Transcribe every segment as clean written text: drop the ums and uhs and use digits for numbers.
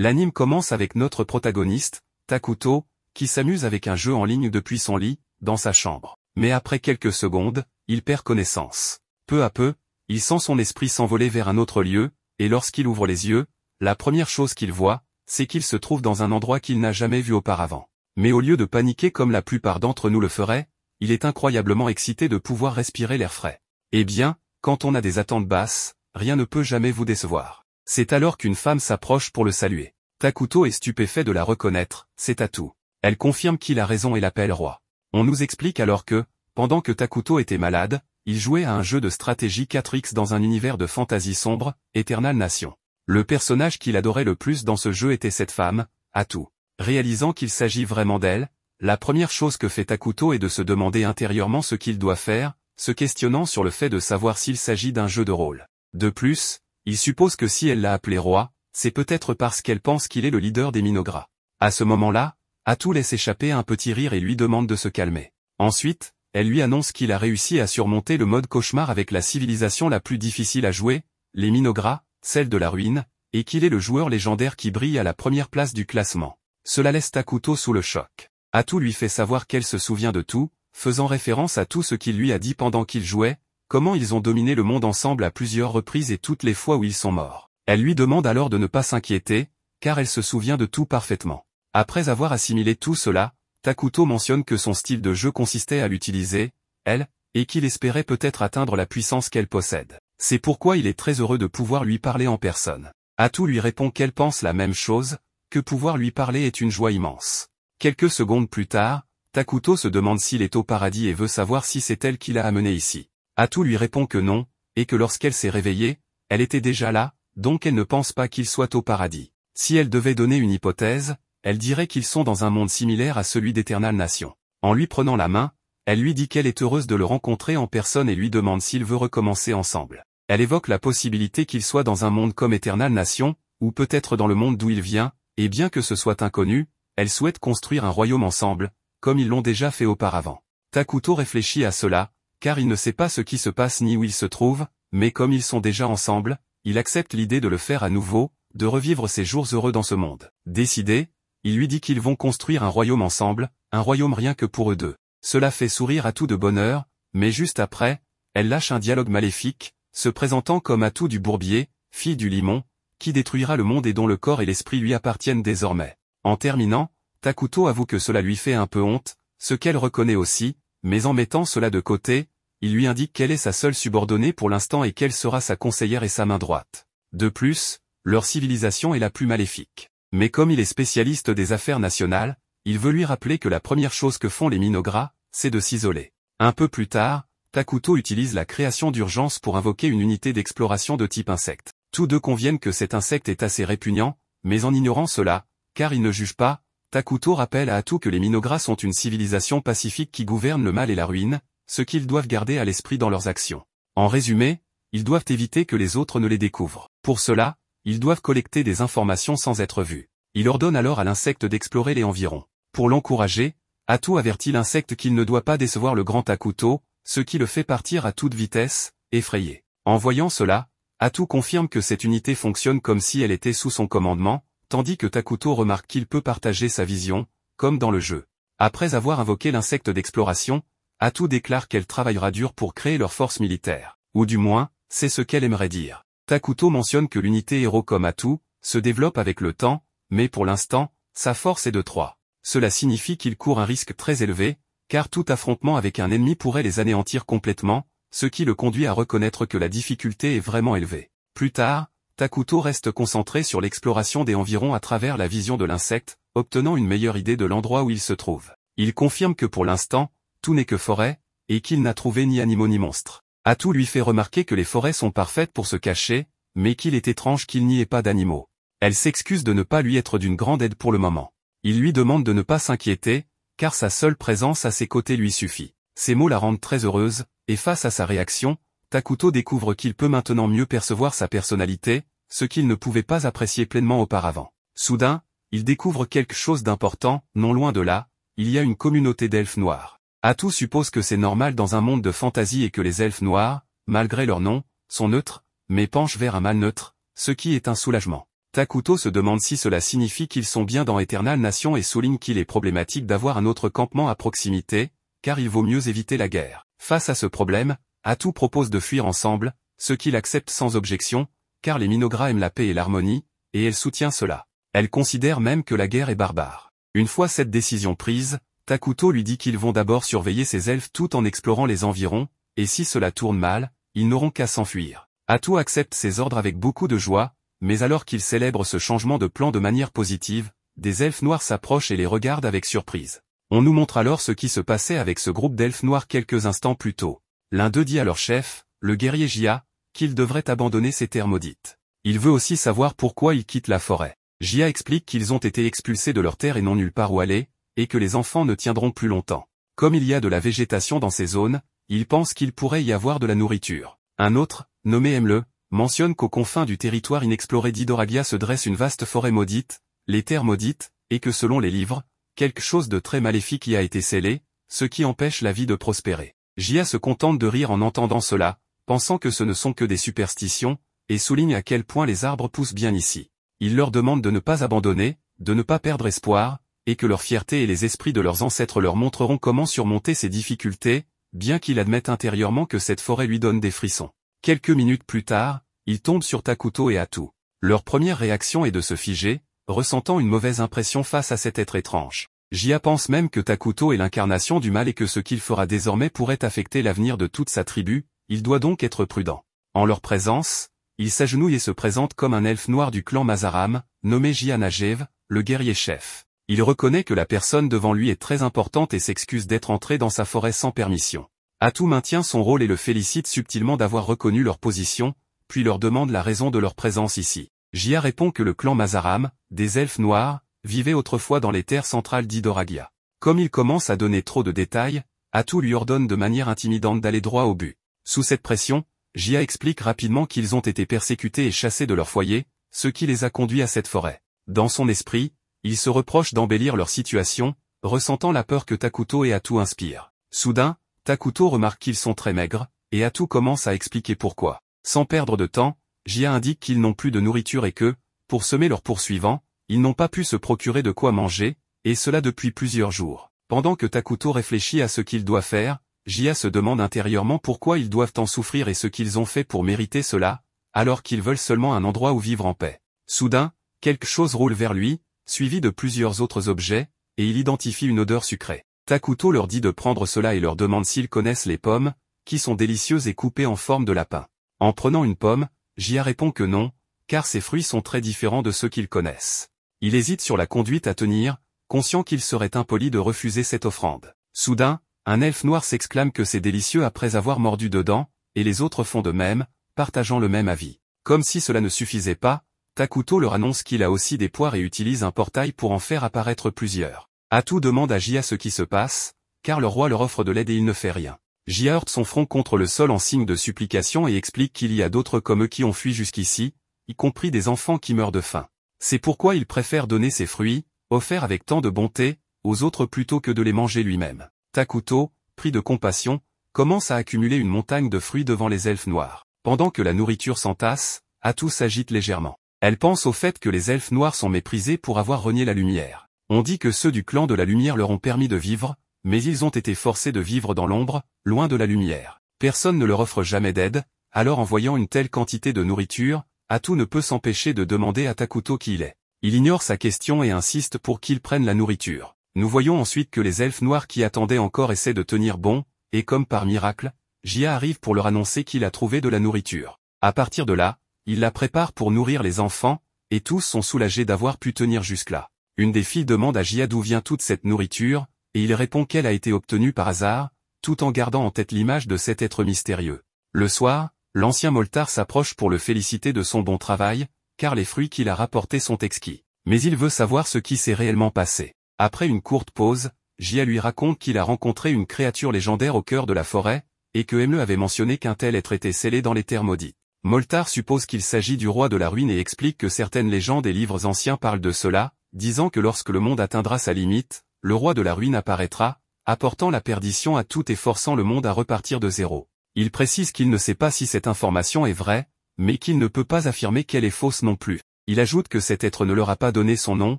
L'anime commence avec notre protagoniste, Takuto, qui s'amuse avec un jeu en ligne depuis son lit, dans sa chambre. Mais après quelques secondes, il perd connaissance. Peu à peu, il sent son esprit s'envoler vers un autre lieu, et lorsqu'il ouvre les yeux, la première chose qu'il voit, c'est qu'il se trouve dans un endroit qu'il n'a jamais vu auparavant. Mais au lieu de paniquer comme la plupart d'entre nous le feraient, il est incroyablement excité de pouvoir respirer l'air frais. Eh bien, quand on a des attentes basses, rien ne peut jamais vous décevoir. C'est alors qu'une femme s'approche pour le saluer. Takuto est stupéfait de la reconnaître, c'est Tatu. Elle confirme qu'il a raison et l'appelle roi. On nous explique alors que, pendant que Takuto était malade, il jouait à un jeu de stratégie 4X dans un univers de fantasy sombre, Eternal Nation. Le personnage qu'il adorait le plus dans ce jeu était cette femme, Atu. Réalisant qu'il s'agit vraiment d'elle, la première chose que fait Takuto est de se demander intérieurement ce qu'il doit faire, se questionnant sur le fait de savoir s'il s'agit d'un jeu de rôle. De plus, il suppose que si elle l'a appelé roi, c'est peut-être parce qu'elle pense qu'il est le leader des Minogras. À ce moment-là, Atu laisse échapper un petit rire et lui demande de se calmer. Ensuite, elle lui annonce qu'il a réussi à surmonter le mode cauchemar avec la civilisation la plus difficile à jouer, les Minogras, celle de la ruine, et qu'il est le joueur légendaire qui brille à la première place du classement. Cela laisse Takuto sous le choc. Atu lui fait savoir qu'elle se souvient de tout, faisant référence à tout ce qu'il lui a dit pendant qu'ils jouaient, comment ils ont dominé le monde ensemble à plusieurs reprises et toutes les fois où ils sont morts. Elle lui demande alors de ne pas s'inquiéter, car elle se souvient de tout parfaitement. Après avoir assimilé tout cela, Takuto mentionne que son style de jeu consistait à l'utiliser, elle, et qu'il espérait peut-être atteindre la puissance qu'elle possède. C'est pourquoi il est très heureux de pouvoir lui parler en personne. Atu lui répond qu'elle pense la même chose, que pouvoir lui parler est une joie immense. Quelques secondes plus tard, Takuto se demande s'il est au paradis et veut savoir si c'est elle qui l'a amené ici. Atu lui répond que non, et que lorsqu'elle s'est réveillée, elle était déjà là, donc elle ne pense pas qu'il soit au paradis. Si elle devait donner une hypothèse, elle dirait qu'ils sont dans un monde similaire à celui d'Eternal Nation. En lui prenant la main, elle lui dit qu'elle est heureuse de le rencontrer en personne et lui demande s'il veut recommencer ensemble. Elle évoque la possibilité qu'il soit dans un monde comme Eternal Nation, ou peut-être dans le monde d'où il vient, et bien que ce soit inconnu, elle souhaite construire un royaume ensemble, comme ils l'ont déjà fait auparavant. Takuto réfléchit à cela, car il ne sait pas ce qui se passe ni où il se trouve, mais comme ils sont déjà ensemble, il accepte l'idée de le faire à nouveau, de revivre ses jours heureux dans ce monde. Décidé, il lui dit qu'ils vont construire un royaume ensemble, un royaume rien que pour eux deux. Cela fait sourire Atu de bonheur, mais juste après, elle lâche un dialogue maléfique, se présentant comme Atu du Bourbier, fille du Limon, qui détruira le monde et dont le corps et l'esprit lui appartiennent désormais. En terminant, Takuto avoue que cela lui fait un peu honte, ce qu'elle reconnaît aussi, mais en mettant cela de côté, il lui indique qu'elle est sa seule subordonnée pour l'instant et qu'elle sera sa conseillère et sa main droite. De plus, leur civilisation est la plus maléfique. Mais comme il est spécialiste des affaires nationales, il veut lui rappeler que la première chose que font les Minogras, c'est de s'isoler. Un peu plus tard, Takuto utilise la création d'urgence pour invoquer une unité d'exploration de type insecte. Tous deux conviennent que cet insecte est assez répugnant, mais en ignorant cela, car il ne juge pas, Takuto rappelle à Atu que les Minogras sont une civilisation pacifique qui gouverne le mal et la ruine, ce qu'ils doivent garder à l'esprit dans leurs actions. En résumé, ils doivent éviter que les autres ne les découvrent. Pour cela, ils doivent collecter des informations sans être vus. Il ordonne alors à l'insecte d'explorer les environs. Pour l'encourager, Atu avertit l'insecte qu'il ne doit pas décevoir le grand Takuto, ce qui le fait partir à toute vitesse, effrayé. En voyant cela, Atu confirme que cette unité fonctionne comme si elle était sous son commandement, tandis que Takuto remarque qu'il peut partager sa vision, comme dans le jeu. Après avoir invoqué l'insecte d'exploration, Atu déclare qu'elle travaillera dur pour créer leur force militaire. Ou du moins, c'est ce qu'elle aimerait dire. Takuto mentionne que l'unité héros comme Atu se développe avec le temps, mais pour l'instant, sa force est de 3. Cela signifie qu'il court un risque très élevé, car tout affrontement avec un ennemi pourrait les anéantir complètement, ce qui le conduit à reconnaître que la difficulté est vraiment élevée. Plus tard, Takuto reste concentré sur l'exploration des environs à travers la vision de l'insecte, obtenant une meilleure idée de l'endroit où il se trouve. Il confirme que pour l'instant, tout n'est que forêt, et qu'il n'a trouvé ni animaux ni monstres. Atu lui fait remarquer que les forêts sont parfaites pour se cacher, mais qu'il est étrange qu'il n'y ait pas d'animaux. Elle s'excuse de ne pas lui être d'une grande aide pour le moment. Il lui demande de ne pas s'inquiéter, car sa seule présence à ses côtés lui suffit. Ces mots la rendent très heureuse, et face à sa réaction, Takuto découvre qu'il peut maintenant mieux percevoir sa personnalité, ce qu'il ne pouvait pas apprécier pleinement auparavant. Soudain, il découvre quelque chose d'important, non loin de là, il y a une communauté d'elfes noirs. Atu suppose que c'est normal dans un monde de fantasy et que les elfes noirs, malgré leur nom, sont neutres, mais penchent vers un mal neutre, ce qui est un soulagement. Takuto se demande si cela signifie qu'ils sont bien dans Eternal Nation et souligne qu'il est problématique d'avoir un autre campement à proximité, car il vaut mieux éviter la guerre. Face à ce problème, Atu propose de fuir ensemble, ce qu'il accepte sans objection, car les Minogra aiment la paix et l'harmonie, et elle soutient cela. Elle considère même que la guerre est barbare. Une fois cette décision prise, Takuto lui dit qu'ils vont d'abord surveiller ces elfes tout en explorant les environs, et si cela tourne mal, ils n'auront qu'à s'enfuir. Atu accepte ses ordres avec beaucoup de joie, mais alors qu'il célèbre ce changement de plan de manière positive, des elfes noirs s'approchent et les regardent avec surprise. On nous montre alors ce qui se passait avec ce groupe d'elfes noirs quelques instants plus tôt. L'un d'eux dit à leur chef, le guerrier Jia, qu'il devrait abandonner ces terres maudites. Il veut aussi savoir pourquoi ils quittent la forêt. Jia explique qu'ils ont été expulsés de leur terre et n'ont nulle part où aller, et que les enfants ne tiendront plus longtemps. Comme il y a de la végétation dans ces zones, il pense qu'il pourrait y avoir de la nourriture. Un autre, nommé Emle, mentionne qu'aux confins du territoire inexploré d'Hidoragia se dresse une vaste forêt maudite, les terres maudites, et que selon les livres, quelque chose de très maléfique y a été scellé, ce qui empêche la vie de prospérer. Jia se contente de rire en entendant cela, pensant que ce ne sont que des superstitions, et souligne à quel point les arbres poussent bien ici. Il leur demande de ne pas abandonner, de ne pas perdre espoir, et que leur fierté et les esprits de leurs ancêtres leur montreront comment surmonter ces difficultés, bien qu'il admette intérieurement que cette forêt lui donne des frissons. Quelques minutes plus tard, ils tombent sur Takuto et Atu. Leur première réaction est de se figer, ressentant une mauvaise impression face à cet être étrange. Jia pense même que Takuto est l'incarnation du mal et que ce qu'il fera désormais pourrait affecter l'avenir de toute sa tribu, il doit donc être prudent. En leur présence, il s'agenouille et se présente comme un elfe noir du clan Mazaram, nommé Jia Najev, le guerrier chef. Il reconnaît que la personne devant lui est très importante et s'excuse d'être entré dans sa forêt sans permission. Atu maintient son rôle et le félicite subtilement d'avoir reconnu leur position, puis leur demande la raison de leur présence ici. Jia répond que le clan Mazaram, des elfes noirs, vivait autrefois dans les terres centrales d'Hidoragia. Comme il commence à donner trop de détails, Atu lui ordonne de manière intimidante d'aller droit au but. Sous cette pression, Jia explique rapidement qu'ils ont été persécutés et chassés de leur foyer, ce qui les a conduits à cette forêt. Dans son esprit, il se reproche d'embellir leur situation, ressentant la peur que Takuto et Atu inspirent. Soudain, Takuto remarque qu'ils sont très maigres, et Atu commence à expliquer pourquoi. Sans perdre de temps, Jia indique qu'ils n'ont plus de nourriture et que, pour semer leurs poursuivants, ils n'ont pas pu se procurer de quoi manger, et cela depuis plusieurs jours. Pendant que Takuto réfléchit à ce qu'il doit faire, Jia se demande intérieurement pourquoi ils doivent en souffrir et ce qu'ils ont fait pour mériter cela, alors qu'ils veulent seulement un endroit où vivre en paix. Soudain, quelque chose roule vers lui, suivi de plusieurs autres objets, et il identifie une odeur sucrée. Takuto leur dit de prendre cela et leur demande s'ils connaissent les pommes, qui sont délicieuses et coupées en forme de lapin. En prenant une pomme, Jia répond que non, car ces fruits sont très différents de ceux qu'ils connaissent. Il hésite sur la conduite à tenir, conscient qu'il serait impoli de refuser cette offrande. Soudain, un elfe noir s'exclame que c'est délicieux après avoir mordu dedans, et les autres font de même, partageant le même avis. Comme si cela ne suffisait pas, Takuto leur annonce qu'il a aussi des poires et utilise un portail pour en faire apparaître plusieurs. Atu demande à Jia ce qui se passe, car le roi leur offre de l'aide et il ne fait rien. Jia heurte son front contre le sol en signe de supplication et explique qu'il y a d'autres comme eux qui ont fui jusqu'ici, y compris des enfants qui meurent de faim. C'est pourquoi il préfère donner ses fruits, offerts avec tant de bonté, aux autres plutôt que de les manger lui-même. Takuto, pris de compassion, commence à accumuler une montagne de fruits devant les elfes noirs. Pendant que la nourriture s'entasse, Atu s'agite légèrement. Elle pense au fait que les elfes noirs sont méprisés pour avoir renié la lumière. On dit que ceux du clan de la lumière leur ont permis de vivre, mais ils ont été forcés de vivre dans l'ombre, loin de la lumière. Personne ne leur offre jamais d'aide, alors en voyant une telle quantité de nourriture, Atu ne peut s'empêcher de demander à Takuto qui il est. Il ignore sa question et insiste pour qu'il prenne la nourriture. Nous voyons ensuite que les elfes noirs qui attendaient encore essaient de tenir bon, et comme par miracle, Jia arrive pour leur annoncer qu'il a trouvé de la nourriture. À partir de là, il la prépare pour nourrir les enfants, et tous sont soulagés d'avoir pu tenir jusque-là. Une des filles demande à Jia d'où vient toute cette nourriture, et il répond qu'elle a été obtenue par hasard, tout en gardant en tête l'image de cet être mystérieux. Le soir, l'ancien Moltar s'approche pour le féliciter de son bon travail, car les fruits qu'il a rapportés sont exquis. Mais il veut savoir ce qui s'est réellement passé. Après une courte pause, Jia lui raconte qu'il a rencontré une créature légendaire au cœur de la forêt, et que Emle avait mentionné qu'un tel être était scellé dans les terres maudites. Moltar suppose qu'il s'agit du roi de la ruine et explique que certaines légendes et livres anciens parlent de cela, disant que lorsque le monde atteindra sa limite, le roi de la ruine apparaîtra, apportant la perdition à tout et forçant le monde à repartir de zéro. Il précise qu'il ne sait pas si cette information est vraie, mais qu'il ne peut pas affirmer qu'elle est fausse non plus. Il ajoute que cet être ne leur a pas donné son nom,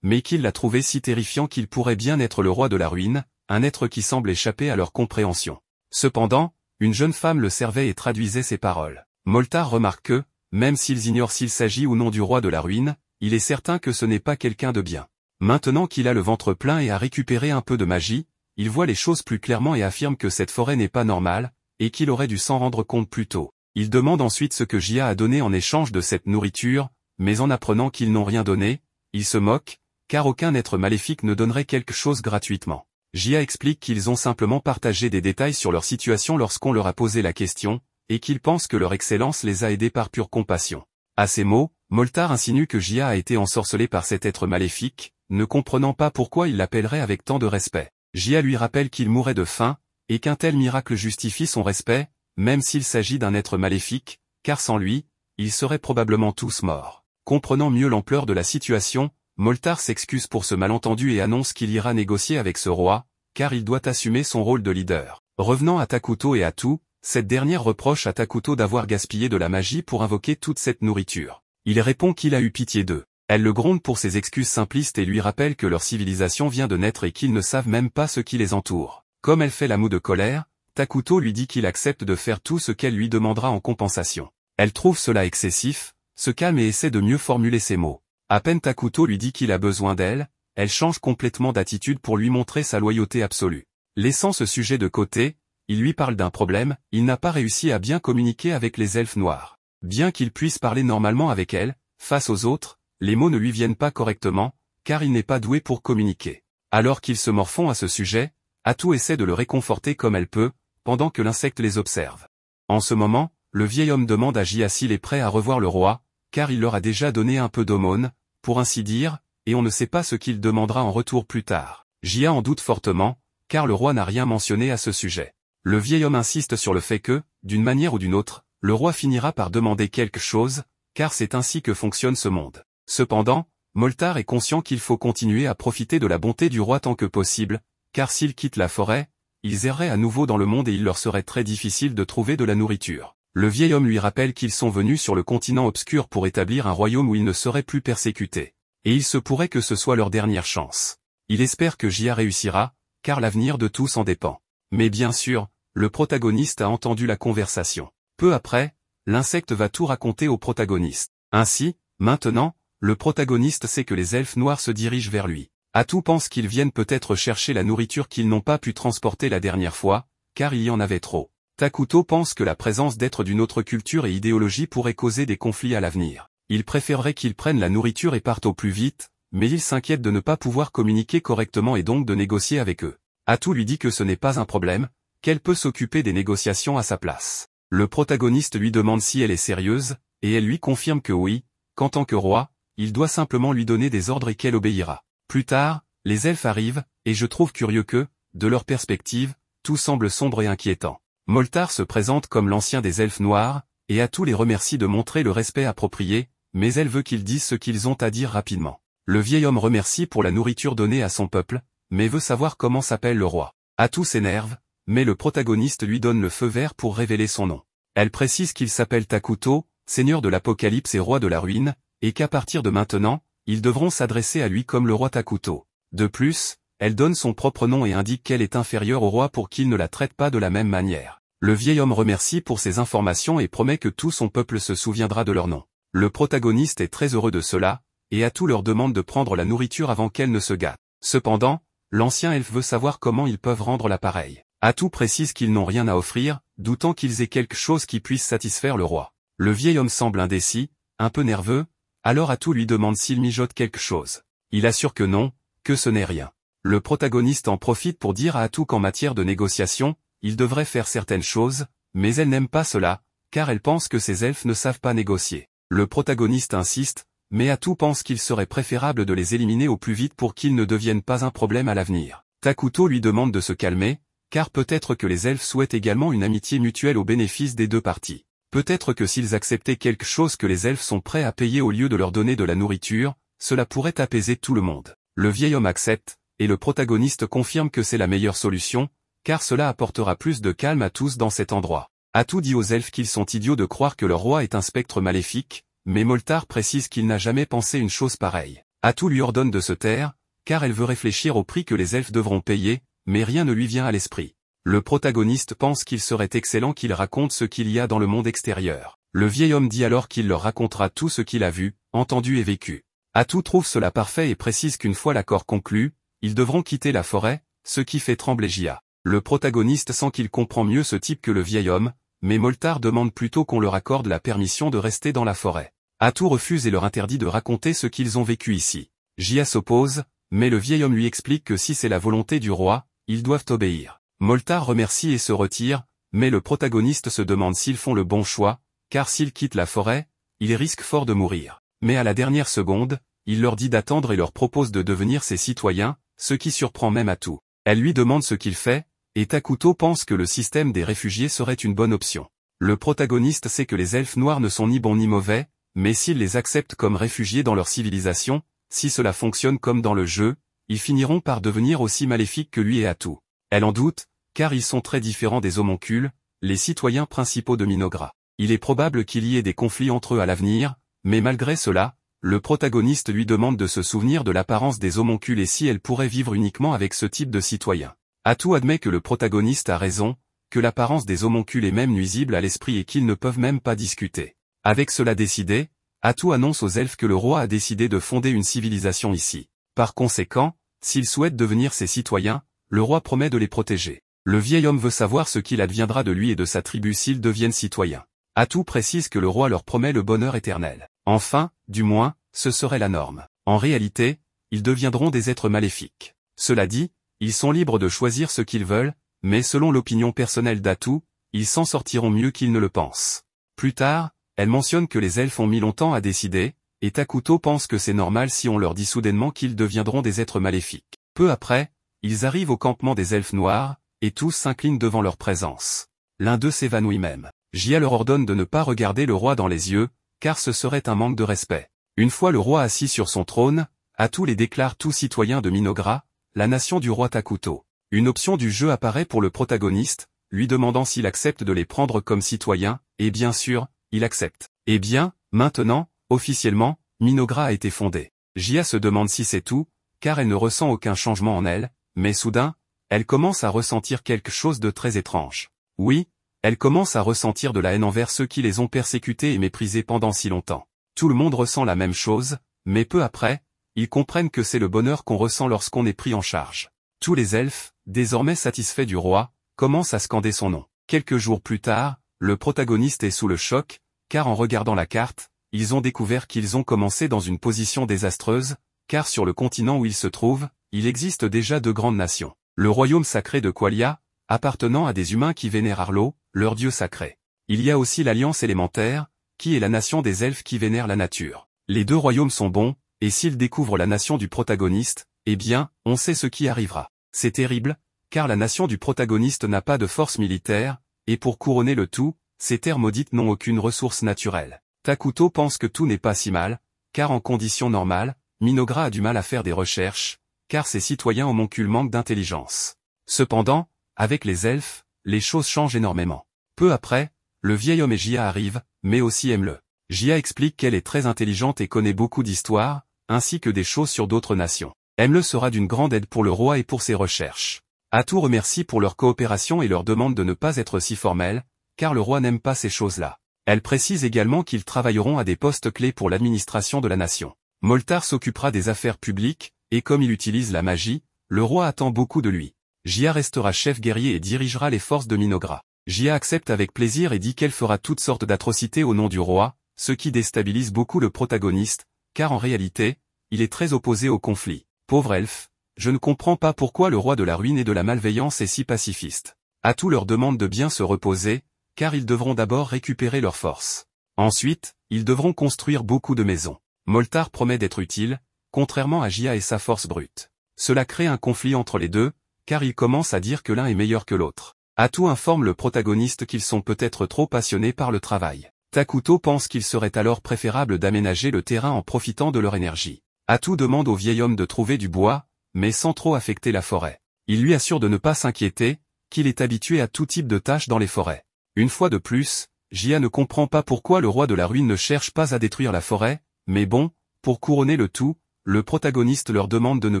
mais qu'il l'a trouvé si terrifiant qu'il pourrait bien être le roi de la ruine, un être qui semble échapper à leur compréhension. Cependant, une jeune femme le servait et traduisait ses paroles. Moltar remarque que, même s'ils ignorent s'il s'agit ou non du roi de la ruine, il est certain que ce n'est pas quelqu'un de bien. Maintenant qu'il a le ventre plein et a récupéré un peu de magie, il voit les choses plus clairement et affirme que cette forêt n'est pas normale, et qu'il aurait dû s'en rendre compte plus tôt. Il demande ensuite ce que Jia a donné en échange de cette nourriture, mais en apprenant qu'ils n'ont rien donné, il se moque, car aucun être maléfique ne donnerait quelque chose gratuitement. Jia explique qu'ils ont simplement partagé des détails sur leur situation lorsqu'on leur a posé la question, et qu'ils pensent que leur excellence les a aidés par pure compassion. À ces mots, Moltar insinue que Jia a été ensorcelé par cet être maléfique, ne comprenant pas pourquoi il l'appellerait avec tant de respect. Jia lui rappelle qu'il mourrait de faim, et qu'un tel miracle justifie son respect, même s'il s'agit d'un être maléfique, car sans lui, ils seraient probablement tous morts. Comprenant mieux l'ampleur de la situation, Moltar s'excuse pour ce malentendu et annonce qu'il ira négocier avec ce roi, car il doit assumer son rôle de leader. Revenant à Takuto et Atu, cette dernière reproche à Takuto d'avoir gaspillé de la magie pour invoquer toute cette nourriture. Il répond qu'il a eu pitié d'eux. Elle le gronde pour ses excuses simplistes et lui rappelle que leur civilisation vient de naître et qu'ils ne savent même pas ce qui les entoure. Comme elle fait la moue de colère, Takuto lui dit qu'il accepte de faire tout ce qu'elle lui demandera en compensation. Elle trouve cela excessif, se calme et essaie de mieux formuler ses mots. À peine Takuto lui dit qu'il a besoin d'elle, elle change complètement d'attitude pour lui montrer sa loyauté absolue. Laissant ce sujet de côté, il lui parle d'un problème, il n'a pas réussi à bien communiquer avec les elfes noirs. Bien qu'il puisse parler normalement avec elle, face aux autres, les mots ne lui viennent pas correctement, car il n'est pas doué pour communiquer. Alors qu'ils se morfondent à ce sujet, Atu essaie de le réconforter comme elle peut, pendant que l'insecte les observe. En ce moment, le vieil homme demande à Jia s'il est prêt à revoir le roi, car il leur a déjà donné un peu d'aumône, pour ainsi dire, et on ne sait pas ce qu'il demandera en retour plus tard. Jia en doute fortement, car le roi n'a rien mentionné à ce sujet. Le vieil homme insiste sur le fait que, d'une manière ou d'une autre, le roi finira par demander quelque chose, car c'est ainsi que fonctionne ce monde. Cependant, Moltar est conscient qu'il faut continuer à profiter de la bonté du roi tant que possible, car s'ils quittent la forêt, ils erreraient à nouveau dans le monde et il leur serait très difficile de trouver de la nourriture. Le vieil homme lui rappelle qu'ils sont venus sur le continent obscur pour établir un royaume où ils ne seraient plus persécutés. Et il se pourrait que ce soit leur dernière chance. Il espère que Jia réussira, car l'avenir de tous en dépend. Mais bien sûr, le protagoniste a entendu la conversation. Peu après, l'insecte va tout raconter au protagoniste. Ainsi, maintenant, le protagoniste sait que les elfes noirs se dirigent vers lui. Atu pense qu'ils viennent peut-être chercher la nourriture qu'ils n'ont pas pu transporter la dernière fois, car il y en avait trop. Takuto pense que la présence d'êtres d'une autre culture et idéologie pourrait causer des conflits à l'avenir. Il préférerait qu'ils prennent la nourriture et partent au plus vite, mais il s'inquiète de ne pas pouvoir communiquer correctement et donc de négocier avec eux. Atu lui dit que ce n'est pas un problème, qu'elle peut s'occuper des négociations à sa place. Le protagoniste lui demande si elle est sérieuse, et elle lui confirme que oui, qu'en tant que roi, il doit simplement lui donner des ordres et qu'elle obéira. Plus tard, les elfes arrivent, et je trouve curieux que, de leur perspective, tout semble sombre et inquiétant. Moltar se présente comme l'ancien des elfes noirs, et Atu les remercie de montrer le respect approprié, mais elle veut qu'ils disent ce qu'ils ont à dire rapidement. Le vieil homme remercie pour la nourriture donnée à son peuple, mais veut savoir comment s'appelle le roi. Atu s'énerve, mais le protagoniste lui donne le feu vert pour révéler son nom. Elle précise qu'il s'appelle Takuto, seigneur de l'Apocalypse et roi de la ruine, et qu'à partir de maintenant, ils devront s'adresser à lui comme le roi Takuto. De plus, elle donne son propre nom et indique qu'elle est inférieure au roi pour qu'il ne la traite pas de la même manière. Le vieil homme remercie pour ces informations et promet que tout son peuple se souviendra de leur nom. Le protagoniste est très heureux de cela, et Atu leur demande de prendre la nourriture avant qu'elle ne se gâte. Cependant, l'ancien elfe veut savoir comment ils peuvent rendre l'appareil. Atu précise qu'ils n'ont rien à offrir, doutant qu'ils aient quelque chose qui puisse satisfaire le roi. Le vieil homme semble indécis, un peu nerveux, alors Atu lui demande s'il mijote quelque chose. Il assure que non, que ce n'est rien. Le protagoniste en profite pour dire à Atu qu'en matière de négociation, il devrait faire certaines choses, mais elle n'aime pas cela, car elle pense que ces elfes ne savent pas négocier. Le protagoniste insiste, mais Atu pense qu'il serait préférable de les éliminer au plus vite pour qu'ils ne deviennent pas un problème à l'avenir. Takuto lui demande de se calmer, car peut-être que les elfes souhaitent également une amitié mutuelle au bénéfice des deux parties. Peut-être que s'ils acceptaient quelque chose que les elfes sont prêts à payer au lieu de leur donner de la nourriture, cela pourrait apaiser tout le monde. Le vieil homme accepte, et le protagoniste confirme que c'est la meilleure solution, car cela apportera plus de calme à tous dans cet endroit. Atu dit aux elfes qu'ils sont idiots de croire que leur roi est un spectre maléfique, mais Moltar précise qu'il n'a jamais pensé une chose pareille. Atou lui ordonne de se taire, car elle veut réfléchir au prix que les elfes devront payer, mais rien ne lui vient à l'esprit. Le protagoniste pense qu'il serait excellent qu'il raconte ce qu'il y a dans le monde extérieur. Le vieil homme dit alors qu'il leur racontera tout ce qu'il a vu, entendu et vécu. Atou trouve cela parfait et précise qu'une fois l'accord conclu, ils devront quitter la forêt, ce qui fait trembler Jia. Le protagoniste sent qu'il comprend mieux ce type que le vieil homme, mais Moltar demande plutôt qu'on leur accorde la permission de rester dans la forêt. Atou refuse et leur interdit de raconter ce qu'ils ont vécu ici. Jia s'oppose, mais le vieil homme lui explique que si c'est la volonté du roi, ils doivent obéir. Moltar remercie et se retire, mais le protagoniste se demande s'ils font le bon choix, car s'ils quittent la forêt, ils risquent fort de mourir. Mais à la dernière seconde, il leur dit d'attendre et leur propose de devenir ses citoyens, ce qui surprend même Atou. Elle lui demande ce qu'il fait, et Takuto pense que le système des réfugiés serait une bonne option. Le protagoniste sait que les elfes noirs ne sont ni bons ni mauvais, mais s'ils les acceptent comme réfugiés dans leur civilisation, si cela fonctionne comme dans le jeu, ils finiront par devenir aussi maléfiques que lui et Atou. Elle en doute, car ils sont très différents des homoncules, les citoyens principaux de Minogra. Il est probable qu'il y ait des conflits entre eux à l'avenir, mais malgré cela, le protagoniste lui demande de se souvenir de l'apparence des homoncules et si elle pourrait vivre uniquement avec ce type de citoyen. Atou admet que le protagoniste a raison, que l'apparence des homoncules est même nuisible à l'esprit et qu'ils ne peuvent même pas discuter. Avec cela décidé, Atou annonce aux elfes que le roi a décidé de fonder une civilisation ici. Par conséquent, s'ils souhaitent devenir ses citoyens, le roi promet de les protéger. Le vieil homme veut savoir ce qu'il adviendra de lui et de sa tribu s'ils deviennent citoyens. Atou précise que le roi leur promet le bonheur éternel. Enfin, du moins, ce serait la norme. En réalité, ils deviendront des êtres maléfiques. Cela dit, ils sont libres de choisir ce qu'ils veulent, mais selon l'opinion personnelle d'Atou, ils s'en sortiront mieux qu'ils ne le pensent. Plus tard, elle mentionne que les elfes ont mis longtemps à décider, et Takuto pense que c'est normal si on leur dit soudainement qu'ils deviendront des êtres maléfiques. Peu après, ils arrivent au campement des elfes noirs, et tous s'inclinent devant leur présence. L'un d'eux s'évanouit même. Jia leur ordonne de ne pas regarder le roi dans les yeux, car ce serait un manque de respect. Une fois le roi assis sur son trône, Atou les déclare tous citoyens de Minogra, la nation du roi Takuto. Une option du jeu apparaît pour le protagoniste, lui demandant s'il accepte de les prendre comme citoyens, et bien sûr, il accepte. Eh bien, maintenant, officiellement, Minogra a été fondée. Jia se demande si c'est tout, car elle ne ressent aucun changement en elle, mais soudain, elle commence à ressentir quelque chose de très étrange. Oui, elle commence à ressentir de la haine envers ceux qui les ont persécutés et méprisés pendant si longtemps. Tout le monde ressent la même chose, mais peu après, ils comprennent que c'est le bonheur qu'on ressent lorsqu'on est pris en charge. Tous les elfes, désormais satisfaits du roi, commencent à scander son nom. Quelques jours plus tard, le protagoniste est sous le choc, car en regardant la carte, ils ont découvert qu'ils ont commencé dans une position désastreuse, car sur le continent où ils se trouvent, il existe déjà 2 grandes nations. Le royaume sacré de Qualia, appartenant à des humains qui vénèrent Arlo, leur dieu sacré. Il y a aussi l'Alliance élémentaire, qui est la nation des elfes qui vénèrent la nature. Les 2 royaumes sont bons, et s'ils découvrent la nation du protagoniste, eh bien, on sait ce qui arrivera. C'est terrible, car la nation du protagoniste n'a pas de force militaire, et pour couronner le tout, ces terres maudites n'ont aucune ressource naturelle. Takuto pense que tout n'est pas si mal, car en conditions normales, Minogra a du mal à faire des recherches, car ses citoyens homoncules manquent d'intelligence. Cependant, avec les elfes, les choses changent énormément. Peu après, le vieil homme et Jia arrivent, mais aussi Emle. Jia explique qu'elle est très intelligente et connaît beaucoup d'histoires, ainsi que des choses sur d'autres nations. Emle sera d'une grande aide pour le roi et pour ses recherches. Atou remercie pour leur coopération et leur demande de ne pas être si formels, car le roi n'aime pas ces choses-là. Elle précise également qu'ils travailleront à des postes clés pour l'administration de la nation. Moltar s'occupera des affaires publiques, et comme il utilise la magie, le roi attend beaucoup de lui. Jia restera chef guerrier et dirigera les forces de Minogra. Jia accepte avec plaisir et dit qu'elle fera toutes sortes d'atrocités au nom du roi, ce qui déstabilise beaucoup le protagoniste, car en réalité, il est très opposé au conflit. Pauvre elfe, je ne comprends pas pourquoi le roi de la ruine et de la malveillance est si pacifiste. Atou leur demande de bien se reposer, car ils devront d'abord récupérer leurs forces. Ensuite, ils devront construire beaucoup de maisons. Moltar promet d'être utile, contrairement à Jia et sa force brute. Cela crée un conflit entre les deux, car ils commencent à dire que l'un est meilleur que l'autre. Atou informe le protagoniste qu'ils sont peut-être trop passionnés par le travail. Takuto pense qu'il serait alors préférable d'aménager le terrain en profitant de leur énergie. Atou demande au vieil homme de trouver du bois, mais sans trop affecter la forêt. Il lui assure de ne pas s'inquiéter, qu'il est habitué à tout type de tâches dans les forêts. Une fois de plus, Jia ne comprend pas pourquoi le roi de la ruine ne cherche pas à détruire la forêt, mais bon, pour couronner le tout, le protagoniste leur demande de ne